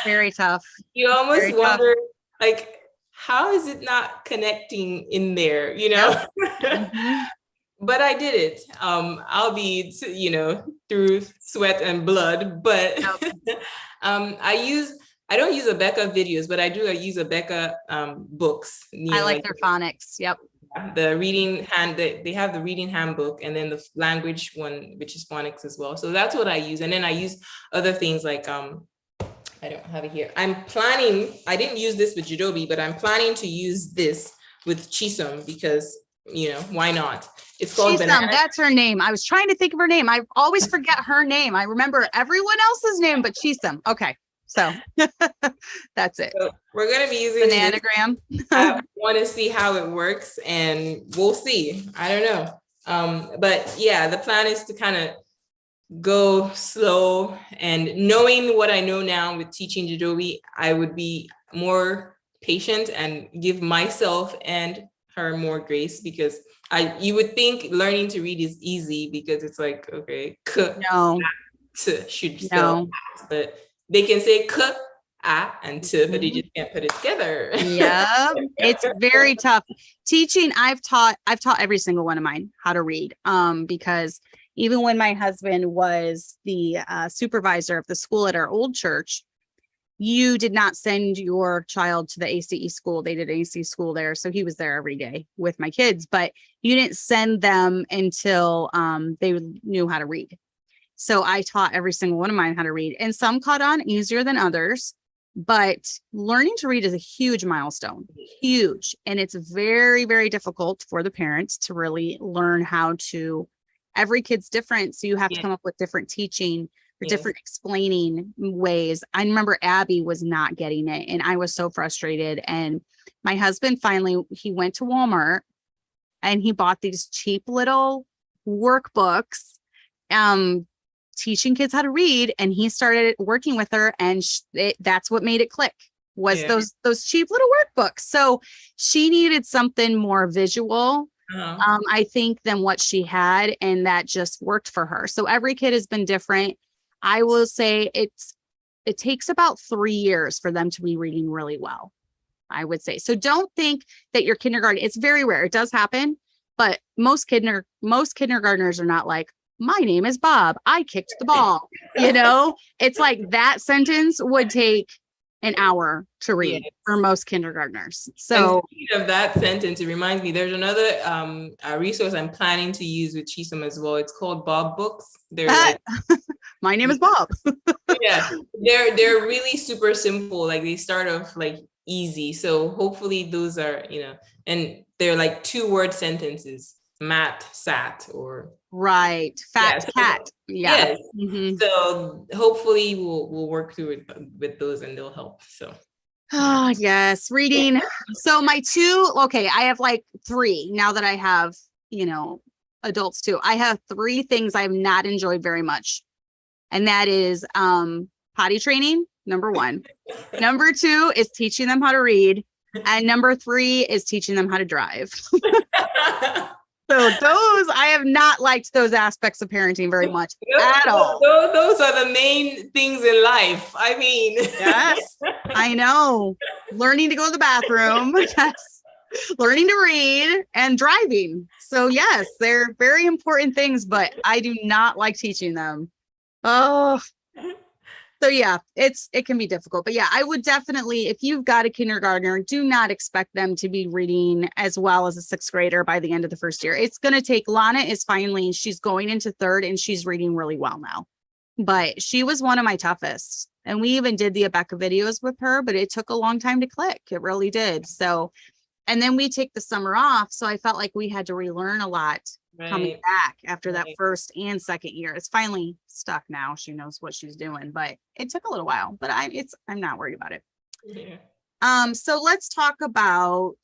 Speaker 1: Very tough.
Speaker 2: You almost
Speaker 1: Very
Speaker 2: wonder, like, how is it not connecting in there, you know?
Speaker 1: Yep. Mm-hmm.
Speaker 2: But I did it. Albeit, through sweat and blood, but
Speaker 1: Yep.
Speaker 2: I don't use Abeka videos, but I use Abeka books.
Speaker 1: I like their phonics. Yep.
Speaker 2: The reading they have the reading handbook, and then the language one, which is phonics as well. So that's what I use. And then I use other things like, I don't have it here. I didn't use this with Jidobi, but I'm planning to use this with Chisom because, why not? It's called Banana.
Speaker 1: That's her name. I was trying to think of her name. I always forget her name. I remember everyone else's name, but Chisom. Okay. So that's it. So
Speaker 2: we're going to be using
Speaker 1: Bananagram.
Speaker 2: I want to see how it works, and we'll see. I don't know. But yeah, the plan is to kind of go slow, and knowing what I know now with teaching Jidobi, I would be more patient and give myself and her more grace, because you would think learning to read is easy because it's like, okay, should spell, but they can say k, a, and t, but they just can't put it together.
Speaker 1: Yeah, it's very tough. Teaching, I've taught every single one of mine how to read, because even when my husband was the supervisor of the school at our old church, you did not send your child to the ACE school. They did ACE school there. So he was there every day with my kids, but you didn't send them until they knew how to read. So I taught every single one of mine how to read, and some caught on easier than others, but learning to read is a huge milestone, huge. And it's very, very difficult for the parents to really learn how to, every kid's different. So you have to come up with different teaching or different explaining ways. I remember Abby was not getting it, and I was so frustrated. And my husband finally, he went to Walmart and he bought these cheap little workbooks, teaching kids how to read, and he started working with her, and that's what made it click, was those cheap little workbooks. So she needed something more visual, I think, than what she had, and that just worked for her. So every kid has been different. I will say it takes about 3 years for them to be reading really well, I would say. So don't think that your kindergarten, it's very rare, it does happen, but most kindergartners are not like, my name is Bob, I kicked the ball. It's like that sentence would take an hour to read for most kindergartners. So
Speaker 2: speaking of that sentence, it reminds me, there's another resource I'm planning to use with Chisom as well. It's called Bob Books. They're
Speaker 1: my name is Bob.
Speaker 2: They're really super simple. Like they start off like easy. So hopefully those are, and they're like 2-word sentences. Matt sat, or
Speaker 1: fat cat.
Speaker 2: Yes. Mm-hmm. So hopefully we'll work through it with those, and they'll help. So
Speaker 1: yes, reading. So my I have like 3 now that I have, adults too. I have 3 things I've not enjoyed very much, and that is potty training, number 1. Number 2 is teaching them how to read, and number 3 is teaching them how to drive. So I have not liked those aspects of parenting very much at all.
Speaker 2: Those are the main things in life. I mean,
Speaker 1: yes, I know. Learning to go to the bathroom, yes. Learning to read, and driving. So yes, they're very important things, but I do not like teaching them. Oh, so yeah, it can be difficult, but yeah, I would definitely, if you've got a kindergartner, do not expect them to be reading as well as a 6th grader by the end of the first year. It's going to take, Lana is finally, she's going into 3rd, and she's reading really well now, but she was one of my toughest. And we even did the Abeka videos with her, but it took a long time to click. It really did. So And then we take the summer off. So I felt like we had to relearn a lot coming
Speaker 2: Right.
Speaker 1: back after that
Speaker 2: Right.
Speaker 1: first and second year. It's finally stuck now. She knows what she's doing, but it took a little while, but I'm not worried about it.
Speaker 2: Yeah.
Speaker 1: So let's talk about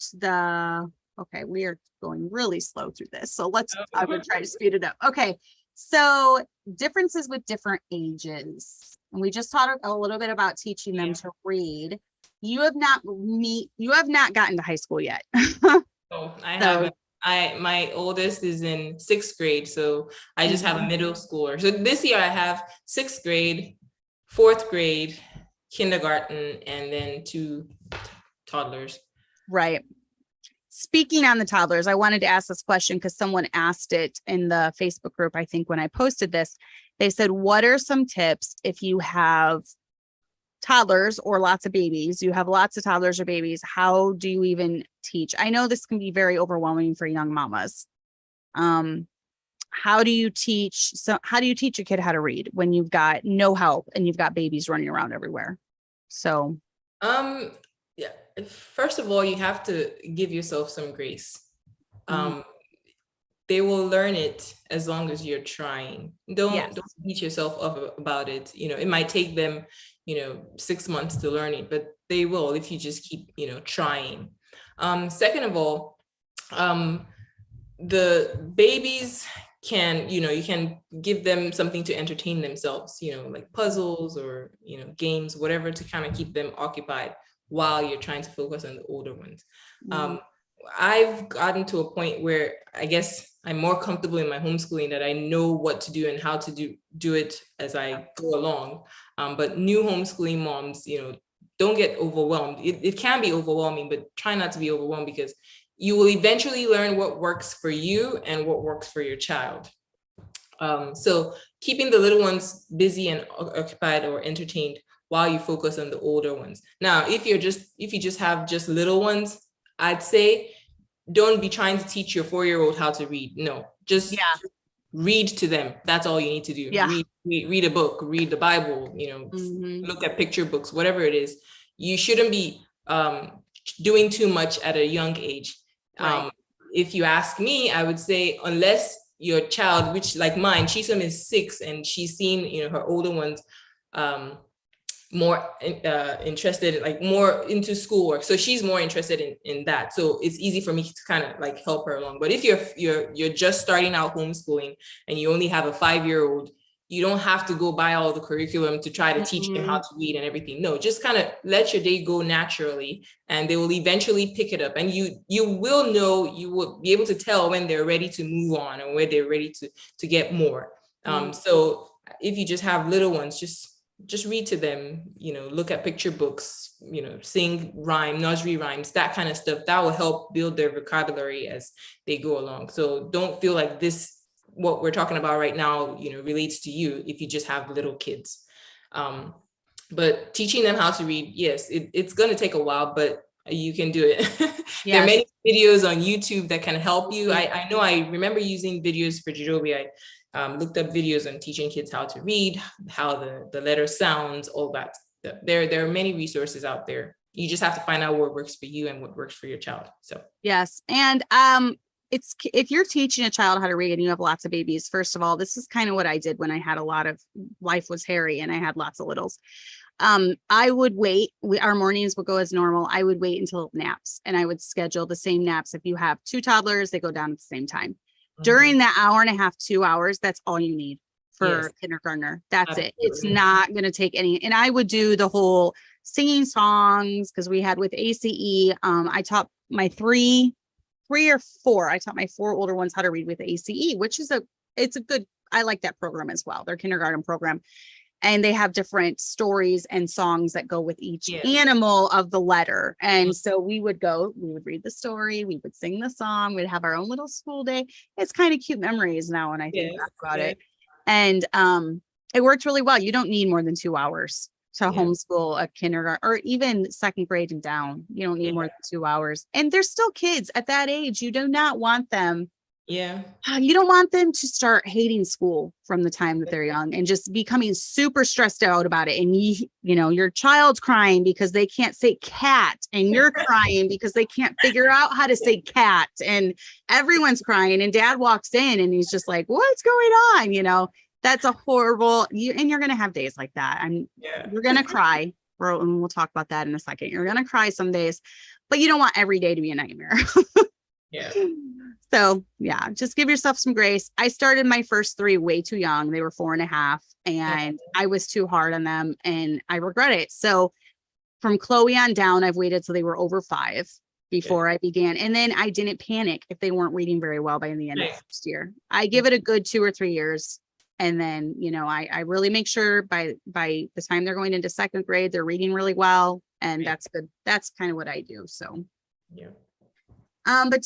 Speaker 1: okay, we are going really slow through this. So I would try to speed it up. Okay. So differences with different ages. And we just talked a little bit about teaching them to read. You have not gotten to high school yet.
Speaker 2: Oh, I haven't. My oldest is in 6th grade, so I just have a middle schooler. So this year I have 6th grade, 4th grade, kindergarten, and then 2 toddlers.
Speaker 1: Right. Speaking on the toddlers, I wanted to ask this question because someone asked it in the Facebook group. I think when I posted this, they said, what are some tips if you have toddlers or lots of babies? You have lots of toddlers or babies. How do you even teach? I know this can be very overwhelming for young mamas. How do you teach a kid how to read when you've got no help and you've got babies running around everywhere? So,
Speaker 2: yeah. First of all, you have to give yourself some grace. They will learn it as long as you're trying. Don't beat yourself up about it. It might take them, 6 months to learn it, but they will if you just keep, trying. Second of all, the babies can, you can give them something to entertain themselves, like puzzles or, games, whatever, to kind of keep them occupied while you're trying to focus on the older ones. I've gotten to a point where I guess I'm more comfortable in my homeschooling that I know what to do and how to do it as I go along. But new homeschooling moms, don't get overwhelmed. It can be overwhelming, but try not to be overwhelmed because you will eventually learn what works for you and what works for your child. So keeping the little ones busy and occupied or entertained while you focus on the older ones. Now, if you just have just little ones, I'd say don't be trying to teach your 4-year-old how to read. No, just read to them. That's all you need to do. Read a book, read the Bible, look at picture books, whatever it is. You shouldn't be doing too much at a young age. Right. If you ask me, I would say unless your child, which like mine, Chisholm is 6 and she's seen, her older ones more interested, like more into schoolwork. So she's more interested in that. So it's easy for me to kind of like help her along. But if you're just starting out homeschooling and you only have a 5-year-old, you don't have to go buy all the curriculum to try to teach them how to read and everything. No, just kind of let your day go naturally and they will eventually pick it up. And you will know, you will be able to tell when they're ready to move on and where they're ready to get more. So if you just have little ones, just read to them, look at picture books, sing nursery rhymes, that kind of stuff. That will help build their vocabulary as they go along. So don't feel like what we're talking about right now, relates to you if you just have little kids. But teaching them how to read, yes, it's going to take a while, but you can do it. There are many videos on YouTube that can help you. I know I remember using videos for Jidobi. I looked up videos on teaching kids how to read, how the letter sounds, all that. There are many resources out there. You just have to find out what works for you and what works for your child. So
Speaker 1: yes. And if you're teaching a child how to read and you have lots of babies, first of all, this is kind of what I did when I had life was hairy and I had lots of littles. I would wait. Our mornings would go as normal. I would wait until naps and I would schedule the same naps. If you have 2 toddlers, they go down at the same time. During that hour and a half, 2 hours, that's all you need for kindergartner. That's Absolutely. It. It's not going to take any. And I would do the whole singing songs because we had with ACE. I taught my 3 or 4. I taught my 4 older ones how to read with ACE, which is it's a good, I like that program as well. Their kindergarten program. And they have different stories and songs that go with each animal of the letter. And so we would read the story, we would sing the song, we'd have our own little school day. It's kind of cute memories now when I think back about it. And it worked really well. You don't need more than 2 hours to homeschool a kindergarten or even 2nd grade and down. You don't need more than 2 hours. And they're still kids at that age. You do not want them
Speaker 2: Yeah.
Speaker 1: You don't want them to start hating school from the time that they're young and just becoming super stressed out about it. And your child's crying because they can't say cat, and you're crying because they can't figure out how to say cat, and everyone's crying, and dad walks in and he's just like, what's going on? That's a horrible, and you're going to have days like that. You're going to cry, bro. And we'll talk about that in a second. You're going to cry some days, but you don't want every day to be a nightmare.
Speaker 2: Yeah.
Speaker 1: So yeah, just give yourself some grace. I started my first 3 way too young. They were 4.5, and I was too hard on them, and I regret it. So from Chloe on down, I've waited till they were over 5 before I began. And then I didn't panic if they weren't reading very well by the end of the first year. I give it a good 2 or 3 years. And then, I really make sure by the time they're going into 2nd grade, they're reading really well. And that's good. That's kind of what I do. So,
Speaker 2: yeah.
Speaker 1: But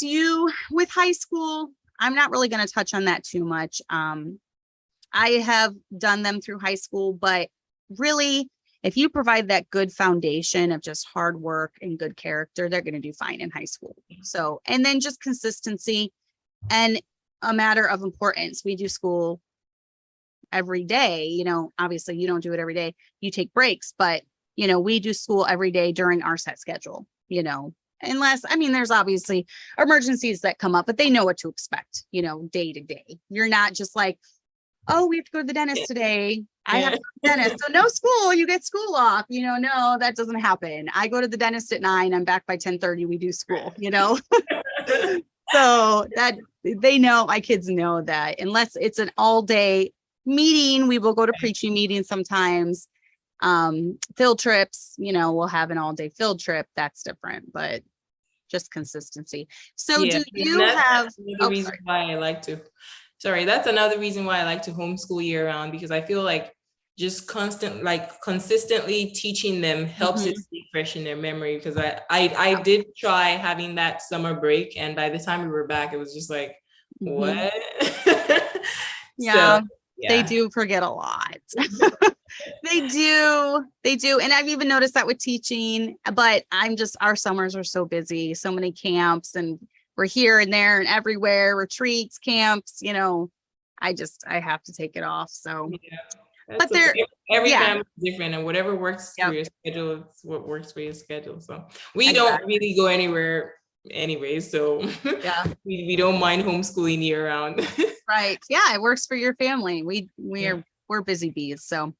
Speaker 1: with high school, I'm not really going to touch on that too much. I have done them through high school, but really, if you provide that good foundation of just hard work and good character, they're going to do fine in high school. So, and then just consistency and a matter of importance. We do school every day, obviously you don't do it every day. You take breaks, but we do school every day during our set schedule, unless, there's obviously emergencies that come up, but they know what to expect, day to day. You're not just like, oh, we have to go to the dentist today. I have to go to the dentist. So no school, you get school off. No, that doesn't happen. I go to the dentist at 9, I'm back by 10:30, we do school, So that they know, my kids know that unless it's an all day meeting, we will go to preaching meetings sometimes. Field trips, we'll have an all day field trip. That's different, but just consistency. So do you have
Speaker 2: another reason why I like to that's another reason why I like to homeschool year round, because I feel like just consistently teaching them helps it stay fresh in their memory. Because I did try having that summer break, and by the time we were back, it was just like, what?
Speaker 1: Yeah. They do forget a lot. They do. And I've even noticed that with teaching, but our summers are so busy, so many camps, and we're here and there and everywhere, retreats, camps, I have to take it off. So, but
Speaker 2: every family is different, and whatever works for your schedule is what works for your schedule. So we don't really go anywhere anyway. So we don't mind homeschooling year round.
Speaker 1: Right. Yeah. It works for your family. We're busy bees. So,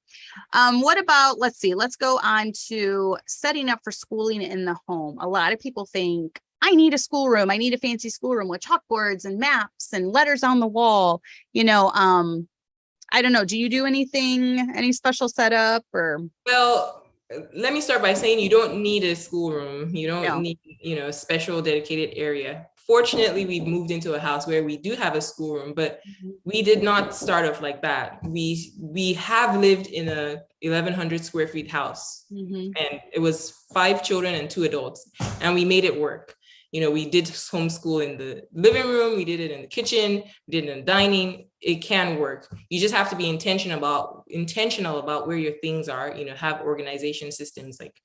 Speaker 1: what about, let's go on to setting up for schooling in the home. A lot of people think, I need a schoolroom. I need a fancy schoolroom with chalkboards and maps and letters on the wall. I don't know. Do you do any special setup or?
Speaker 2: Well, let me start by saying you don't need a schoolroom. You don't need, a special dedicated area. Fortunately, we've moved into a house where we do have a schoolroom, but we did not start off like that. We have lived in a 1,100 square feet house, and it was 5 children and 2 adults, and we made it work. We did homeschool in the living room, we did it in the kitchen, we did it in the dining. It can work. You just have to be intentional about where your things are, have organization systems like,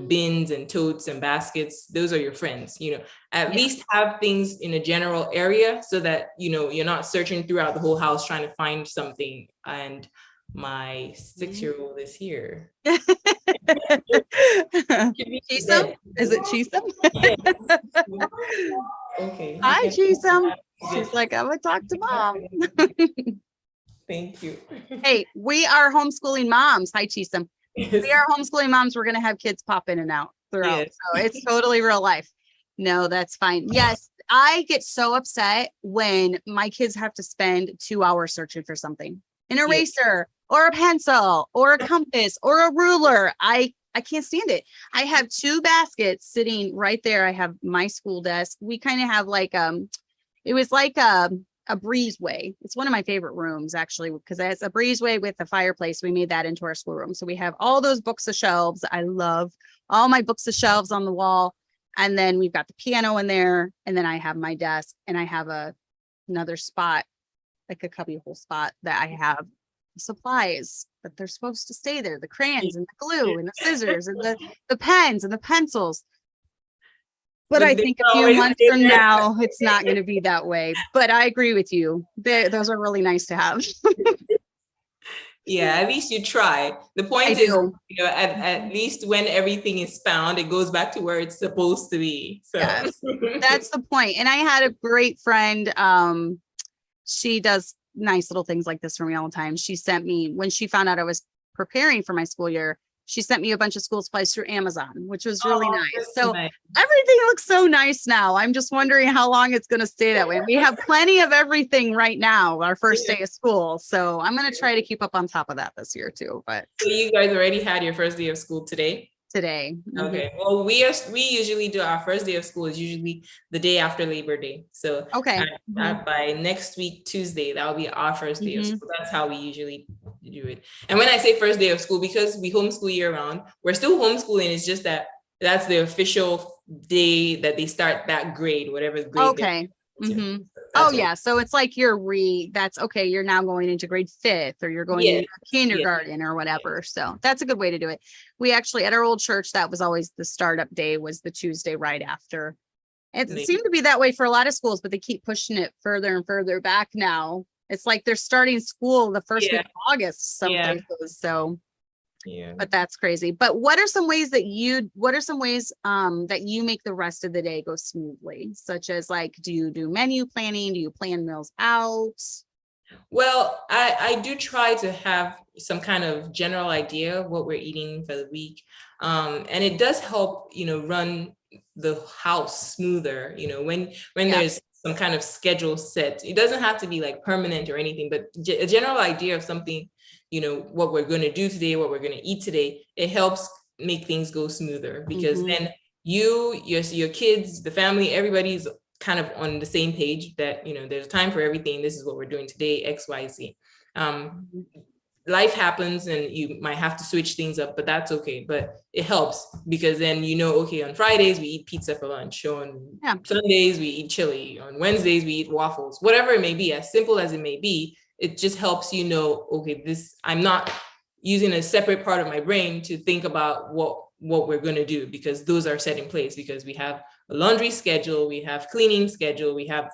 Speaker 2: bins and totes and baskets. Those are your friends, at least have things in a general area so that, you're not searching throughout the whole house trying to find something. And my 6-year-old is here.
Speaker 1: Chisum? Is it Chisum?
Speaker 2: Yes. Okay.
Speaker 1: Hi, Chisum. She's like, I'm gonna talk to mom.
Speaker 2: Thank you.
Speaker 1: Hey, we are homeschooling moms. Hi, Chisum. We are homeschooling moms. We're gonna have kids pop in and out throughout. Yes. So it's totally real life. No, that's fine. Yes, I get so upset when my kids have to spend 2 hours searching for something. An eraser or a pencil or a compass or a ruler. I can't stand it. I have 2 baskets sitting right there. I have my school desk. We kind of have like it was like a breezeway. It's one of my favorite rooms actually, because it's a breezeway with a fireplace. We made that into our schoolroom. So we have all those books of shelves. I love all my books of shelves on the wall. And then we've got the piano in there. And then I have my desk, and I have another spot, like a cubbyhole spot that I have supplies, but they're supposed to stay there. The crayons and the glue and the scissors and the pens and the pencils. But I
Speaker 2: there's
Speaker 1: think a few
Speaker 2: always
Speaker 1: months from
Speaker 2: dinner.
Speaker 1: now, it's not going to be that way. But I agree with you. Those are really nice to have.
Speaker 2: Yeah, at least you try. The
Speaker 1: I
Speaker 2: point is,
Speaker 1: do.
Speaker 2: at least when everything is found, it goes back to where it's supposed to be. So
Speaker 1: Yes, that's the point. And I had a great friend. She does nice little things like this for me all the time. She sent me, when she found out I was preparing for my school year, she sent me a bunch of school supplies through Amazon, which was really nice.
Speaker 2: that's
Speaker 1: So
Speaker 2: nice.
Speaker 1: everything looks so nice now. I'm just wondering how long it's going to stay that way. We have plenty of everything right now, our first day of school. So I'm going to try to keep up on top of that this year too. But
Speaker 2: So you guys already had your first day of school today?
Speaker 1: today.
Speaker 2: Okay. Well, we usually do our first day of school is usually the day after Labor Day. So
Speaker 1: Okay.
Speaker 2: by next week, Tuesday, that will be our first day of
Speaker 1: Mhm.
Speaker 2: school. That's how we usually do it. And when I say first day of school, because we homeschool year round, we're still homeschooling. It's just that that's the official day that they start that grade, whatever grade.
Speaker 1: Okay.
Speaker 2: they're-
Speaker 1: Oh
Speaker 2: That's what-
Speaker 1: yeah. So it's like that's okay. You're now going into grade 5th or you're going
Speaker 2: Yeah.
Speaker 1: into kindergarten or whatever. So that's a good way to do it. We actually, at our old church, that was always the startup day, was the Tuesday right after. It
Speaker 2: They-
Speaker 1: seemed to be that way for a lot of schools, but they keep pushing it further and further back now. It's like they're starting school the first week of August, some
Speaker 2: Yeah.
Speaker 1: places. So,
Speaker 2: Yeah.
Speaker 1: but that's crazy. But what are some ways that you make the rest of the day go smoothly? Such as, like, do you do menu planning? Do you plan meals out?
Speaker 2: Well, I do try to have some kind of general idea of what we're eating for the week. And it does help, run the house smoother, when there's some kind of schedule set. It doesn't have to be like permanent or anything, but a general idea of something, what we're going to do today, what we're going to eat today, it helps make things go smoother, because then your kids, the family, everybody's kind of on the same page that, there's a time for everything. This is what we're doing today, XYZ. Life happens and you might have to switch things up, but that's okay. But it helps because then, okay, on Fridays we eat pizza for lunch. On Sundays we eat chili. On Wednesdays we eat waffles. Whatever it may be, as simple as it may be, it just helps okay, I'm not using a separate part of my brain to think about what we're going to do, because those are set in place, because we have a laundry schedule, we have cleaning schedule, we have,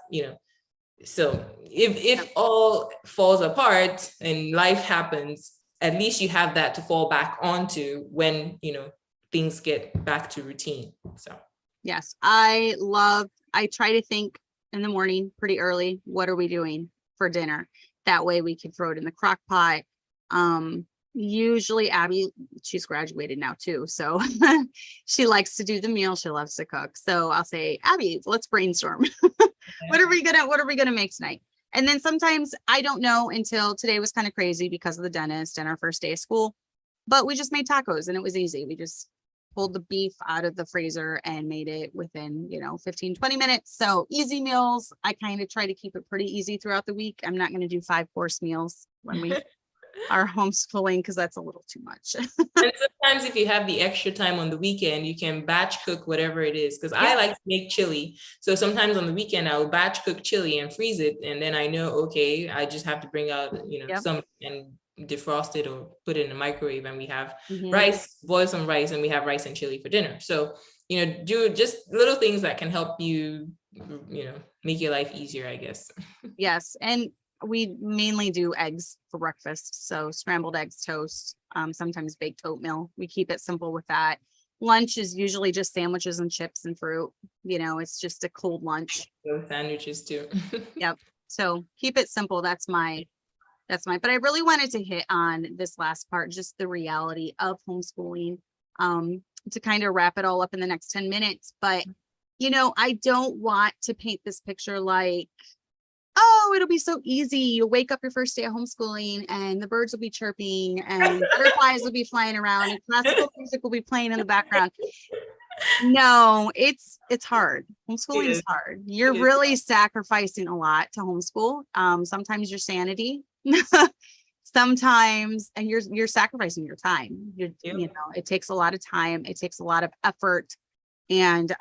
Speaker 2: so if all falls apart and life happens, at least you have that to fall back onto when, things get back to routine. So
Speaker 1: yes, I try to think in the morning pretty early, what are we doing for dinner? That way we can throw it in the crock pot. Usually Abby, she's graduated now too, so she likes to do the meal. She loves to cook. So I'll say, Abby, let's brainstorm. What are we gonna make tonight? And then sometimes I don't know until today was kind of crazy because of the dentist and our first day of school, but we just made tacos and it was easy. We just pulled the beef out of the freezer and made it within, 15, 20 minutes. So easy meals. I kind of try to keep it pretty easy throughout the week. I'm not going to do 5-course meals when we are homeschooling, because that's a little too much.
Speaker 2: And sometimes if you have the extra time on the weekend, you can batch cook whatever it is. Because I like to make chili. So sometimes on the weekend, I'll batch cook chili and freeze it. And then I know, okay, I just have to bring out, some and defrost it or put it in the microwave, and we have rice, boil some rice, and we have rice and chili for dinner. So, do just little things that can help you, make your life easier, I guess.
Speaker 1: Yes. And we mainly do eggs for breakfast. So scrambled eggs, toast, sometimes baked oatmeal. We keep it simple with that. Lunch is usually just sandwiches and chips and fruit. It's just a cold lunch.
Speaker 2: Those sandwiches too.
Speaker 1: Yep. So keep it simple. But I really wanted to hit on this last part, just the reality of homeschooling, to kind of wrap it all up in the next 10 minutes. But, I don't want to paint this picture like, oh, it'll be so easy. You'll wake up your first day of homeschooling and the birds will be chirping and butterflies will be flying around and classical music will be playing in the background. No, it's hard. Homeschooling is hard. You're really sacrificing a lot to homeschool. Sometimes your sanity, sometimes, and you're sacrificing your time. It takes a lot of time. It takes a lot of effort, and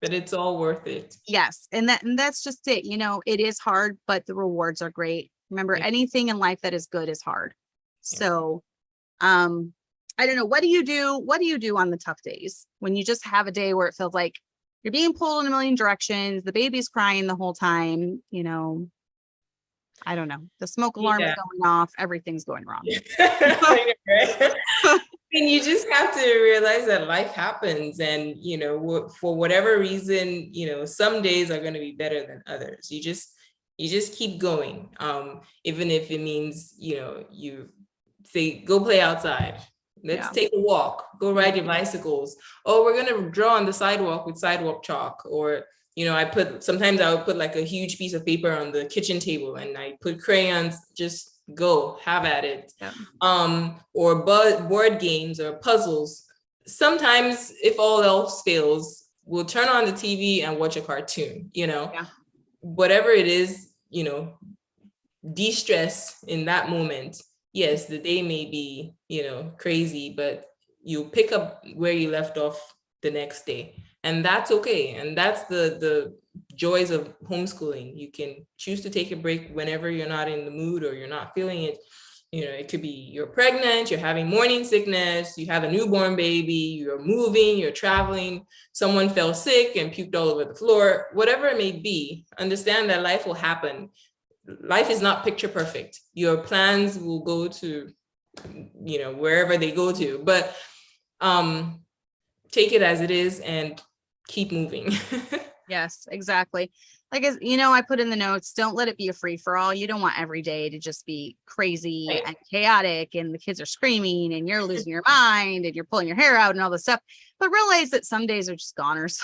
Speaker 2: but it's all worth it.
Speaker 1: Yes. And that's just it. It is hard, but the rewards are great. Remember, anything in life that is good is hard. So, I don't know. What do you do? What do you do on the tough days when you just have a day where it feels like you're being pulled in a million directions. The baby's crying the whole time, you know. I don't know. The smoke alarm is going off. Everything's going wrong.
Speaker 2: And you just have to realize that life happens, and, you know, for whatever reason, you know, some days are going to be better than others. You just keep going. Even if it means, you know, you say, go play outside. Let's take a walk, go ride your bicycles. Oh, we're going to draw on the sidewalk with sidewalk chalk. Or, you know, sometimes I would put like a huge piece of paper on the kitchen table and I put crayons, just go have at it. Or board games or puzzles. Sometimes, if all else fails, we'll turn on the TV and watch a cartoon, you know, whatever it is, you know, de-stress in that moment. Yes, the day may be, you know, crazy, but you pick up where you left off the next day, and that's okay. And that's the joys of homeschooling. You can choose to take a break whenever you're not in the mood or you're not feeling it. You know, it could be you're pregnant, you're having morning sickness, you have a newborn baby, you're moving, you're traveling, someone fell sick and puked all over the floor, whatever it may be. Understand that life will happen. Life is not picture perfect. Your plans will go to, you know, wherever they go to, but take it as it is and keep moving.
Speaker 1: Yes, exactly. Like, as you know, I put in the notes, don't let it be a free for all. You don't want every day to just be crazy and chaotic and the kids are screaming and you're losing your mind and you're pulling your hair out and all this stuff. But realize that some days are just goners.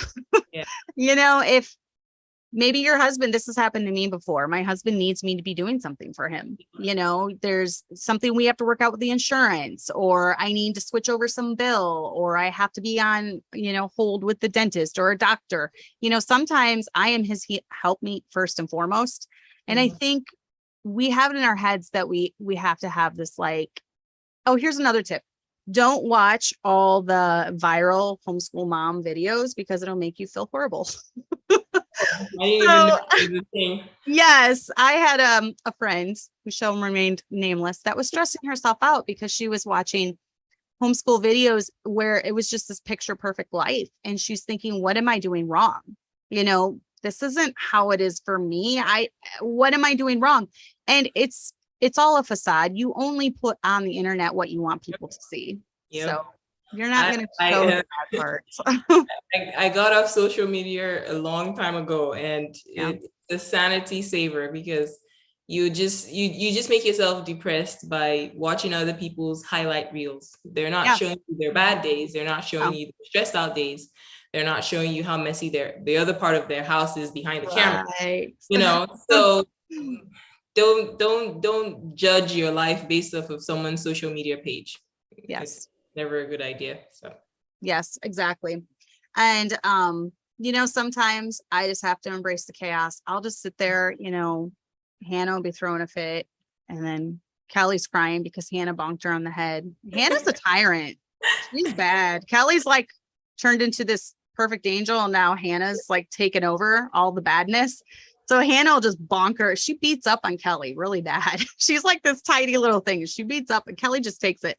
Speaker 1: You know, if maybe your husband, this has happened to me before. My husband needs me to be doing something for him. You know, there's something we have to work out with the insurance, or I need to switch over some bill, or I have to be on, you know, hold with the dentist or a doctor. You know, sometimes I am his helpmeet first and foremost. And I think we have it in our heads that we have to have this, like, oh, here's another tip. Don't watch all the viral homeschool mom videos because it'll make you feel horrible. Yes, I had a friend who shall remain nameless that was stressing herself out because she was watching homeschool videos where it was just this picture perfect life. And she's thinking, what am I doing wrong? You know, this isn't how it is for me. What am I doing wrong? And it's all a facade. You only put on the internet what you want people to see. So you're not going to show the bad parts.
Speaker 2: I got off social media a long time ago, and it's a sanity saver because you just make yourself depressed by watching other people's highlight reels. They're not showing you their bad days. They're not showing you the stressed out days. They're not showing you how messy the other part of their house is behind the camera. You know, so don't judge your life based off of someone's social media page. It's never a good idea. So
Speaker 1: yes, exactly. And you know, sometimes I just have to embrace the chaos. I'll just sit there, you know, Hannah will be throwing a fit, and then Kelly's crying because Hannah bonked her on the head. Hannah's a tyrant. She's bad. Kelly's like turned into this perfect angel, and now Hannah's like taken over all the badness. So Hannah will just bonk her. She beats up on Kelly really bad. She's like this tiny little thing. She beats up and Kelly just takes it.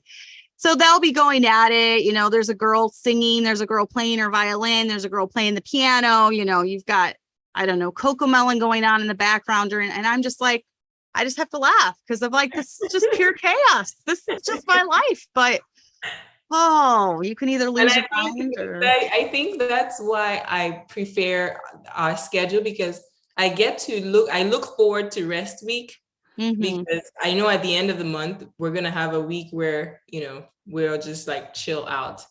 Speaker 1: So they'll be going at it. You know, there's a girl singing, there's a girl playing her violin, there's a girl playing the piano. You know, you've got, I don't know, Coco Melon going on in the background. And I'm just like, I just have to laugh because I'm like, this is just pure chaos. This is just my life. But oh, you can either lose your mind or...
Speaker 2: I think that's why I prefer our schedule, because I look forward to rest week. Because I know at the end of the month, we're going to have a week where, you know, we'll just like chill out,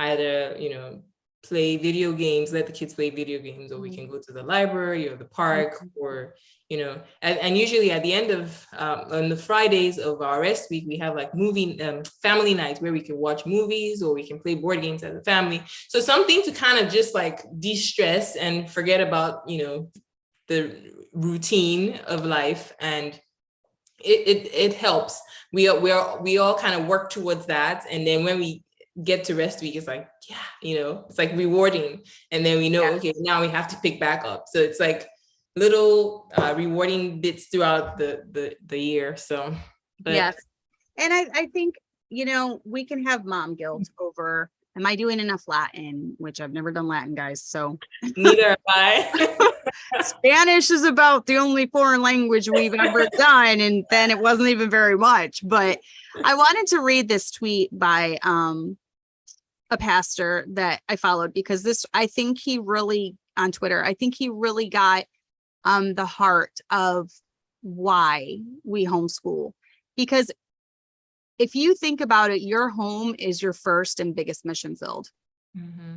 Speaker 2: either, you know, play video games, let the kids play video games, or we can go to the library or the park, or, you know, and usually at the end of, on the Fridays of our rest week, we have like family nights where we can watch movies or we can play board games as a family. So something to kind of just like de-stress and forget about, you know, the routine of life. And it helps. We all kind of work towards that, and then when we get to rest week, it's like, yeah, you know, it's like rewarding, and then we know, okay, now we have to pick back up. So it's like little rewarding bits throughout the year. So, but
Speaker 1: yes, and I think, you know, we can have mom guilt over Am I doing enough Latin? Which I've never done Latin, guys. So
Speaker 2: Neither have I.
Speaker 1: Spanish is about the only foreign language we've ever done. And then it wasn't even very much. But I wanted to read this tweet by a pastor that I followed, because this, I think he really, on Twitter, I think he really got the heart of why we homeschool. Because if you think about it, your home is your first and biggest mission field.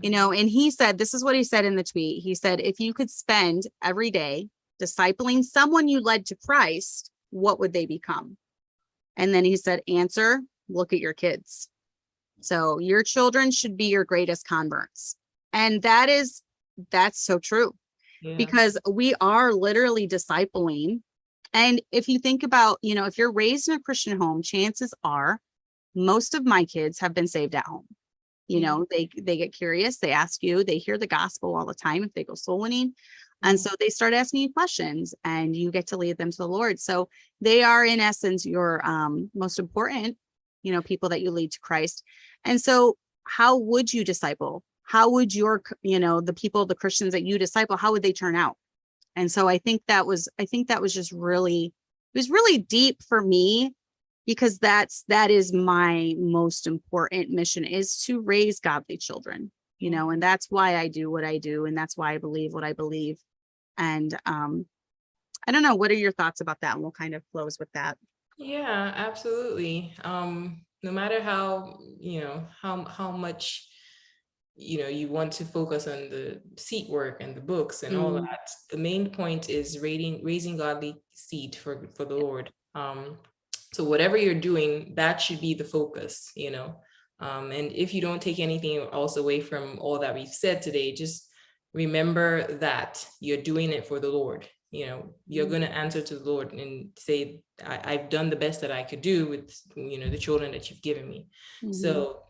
Speaker 1: You know, and he said, this is what he said in the tweet. He said, if you could spend every day discipling someone you led to Christ, what would they become? And then he said, answer, look at your kids. So your children should be your greatest converts. And that's so true. Yeah. Because we are literally discipling. And if you think about, you know, if you're raised in a Christian home, chances are most of my kids have been saved at home. You know, they get curious, they ask you, they hear the gospel all the time if they go soul winning. And so they start asking you questions and you get to lead them to the Lord. So they are, in essence, your most important, you know, people that you lead to Christ. And so how would you disciple? How would your, you know, the people, the Christians that you disciple, how would they turn out? And so I think that was just really, it was really deep for me, because that is my most important mission, is to raise godly children, you know, and that's why I do what I do. And that's why I believe what I believe. And I don't know, what are your thoughts about that? And we'll kind of close with that.
Speaker 2: Yeah, absolutely. No matter how, you know, how much, you know, you want to focus on the seat work and the books and all that, the main point is raising godly seed for the Lord. So whatever you're doing, that should be the focus, you know. And if you don't take anything else away from all that we've said today, just remember that you're doing it for the Lord. You know, you're going to answer to the Lord and say, I've done the best that I could do with, you know, the children that you've given me. So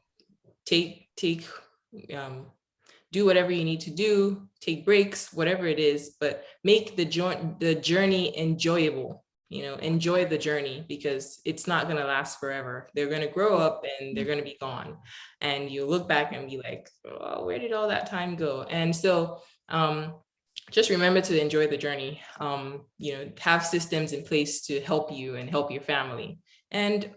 Speaker 2: do whatever you need to do, take breaks, whatever it is, but make the journey enjoyable. You know, enjoy the journey, because it's not going to last forever. They're going to grow up and they're going to be gone. And you look back and be like, oh, where did all that time go? And so just remember to enjoy the journey. You know, have systems in place to help you and help your family. And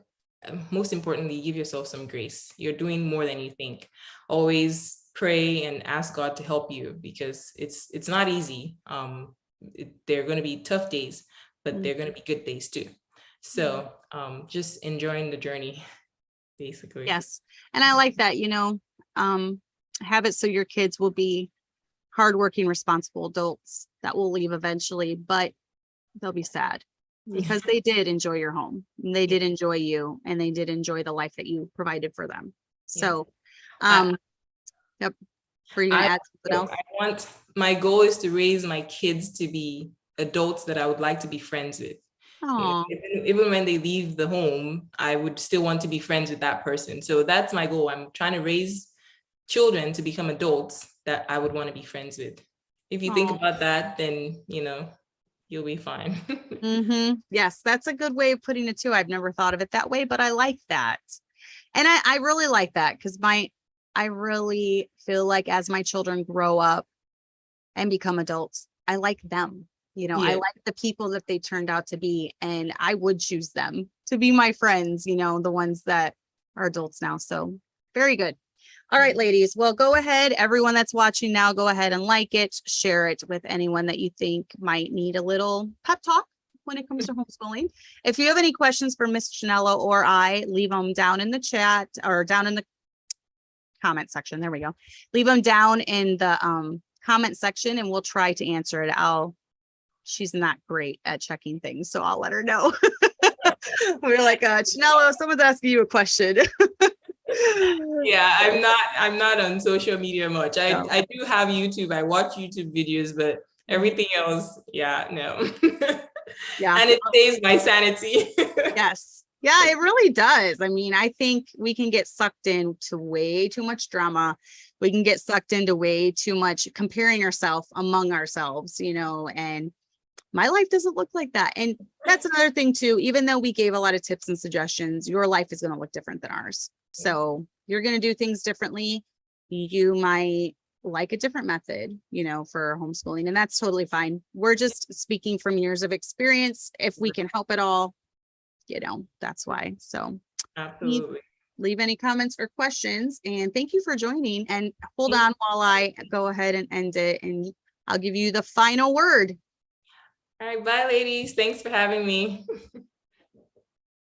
Speaker 2: most importantly, give yourself some grace. You're doing more than you think. Always pray and ask God to help you, because it's not easy. There are going to be tough days, but they're going to be good days too. So just enjoying the journey, basically.
Speaker 1: Yes. And I like that, you know, have it so your kids will be hardworking, responsible adults that will leave eventually, but they'll be sad because they did enjoy your home, and they did enjoy you, and they did enjoy the life that you provided for them. So, yep. For you to add something else?
Speaker 2: My goal is to raise my kids to be adults that I would like to be friends with. You know, even when they leave the home, I would still want to be friends with that person. So that's my goal. I'm trying to raise children to become adults that I would want to be friends with. If you think about that, then, you know, you'll be fine.
Speaker 1: Yes, that's a good way of putting it too. I've never thought of it that way, but I like that. And I really like that, because I really feel like as my children grow up and become adults, I like them. You know, I like the people that they turned out to be, and I would choose them to be my friends, you know, the ones that are adults now. So very good. All right, ladies. Well, go ahead. Everyone that's watching now, go ahead and like it, share it with anyone that you think might need a little pep talk when it comes to homeschooling. If you have any questions for Miss Chinelo or I, leave them down in the chat or down in the comment section. There we go. Leave them down in the comment section and we'll try to answer it. She's not great at checking things, so I'll let her know. We're like, Chinelo, someone's asking you a question.
Speaker 2: Yeah, I'm not on social media much. I do have YouTube. I watch YouTube videos, but everything else, no.
Speaker 1: Yeah.
Speaker 2: And it saves my sanity.
Speaker 1: Yes. Yeah, it really does. I mean, I think we can get sucked into way too much drama. We can get sucked into way too much comparing ourselves among ourselves, you know, and my life doesn't look like that. And that's another thing too, even though we gave a lot of tips and suggestions, your life is going to look different than ours. So you're going to do things differently. you might like a different method, for homeschooling, and that's totally fine. We're just speaking from years of experience. If we can help at all, that's why. So
Speaker 2: Absolutely.
Speaker 1: leave any comments or questions, and thank you for joining. And hold
Speaker 2: Thank
Speaker 1: on while I go ahead and end it, and I'll give you the final word.
Speaker 2: All right, bye, ladies. Thanks for having me.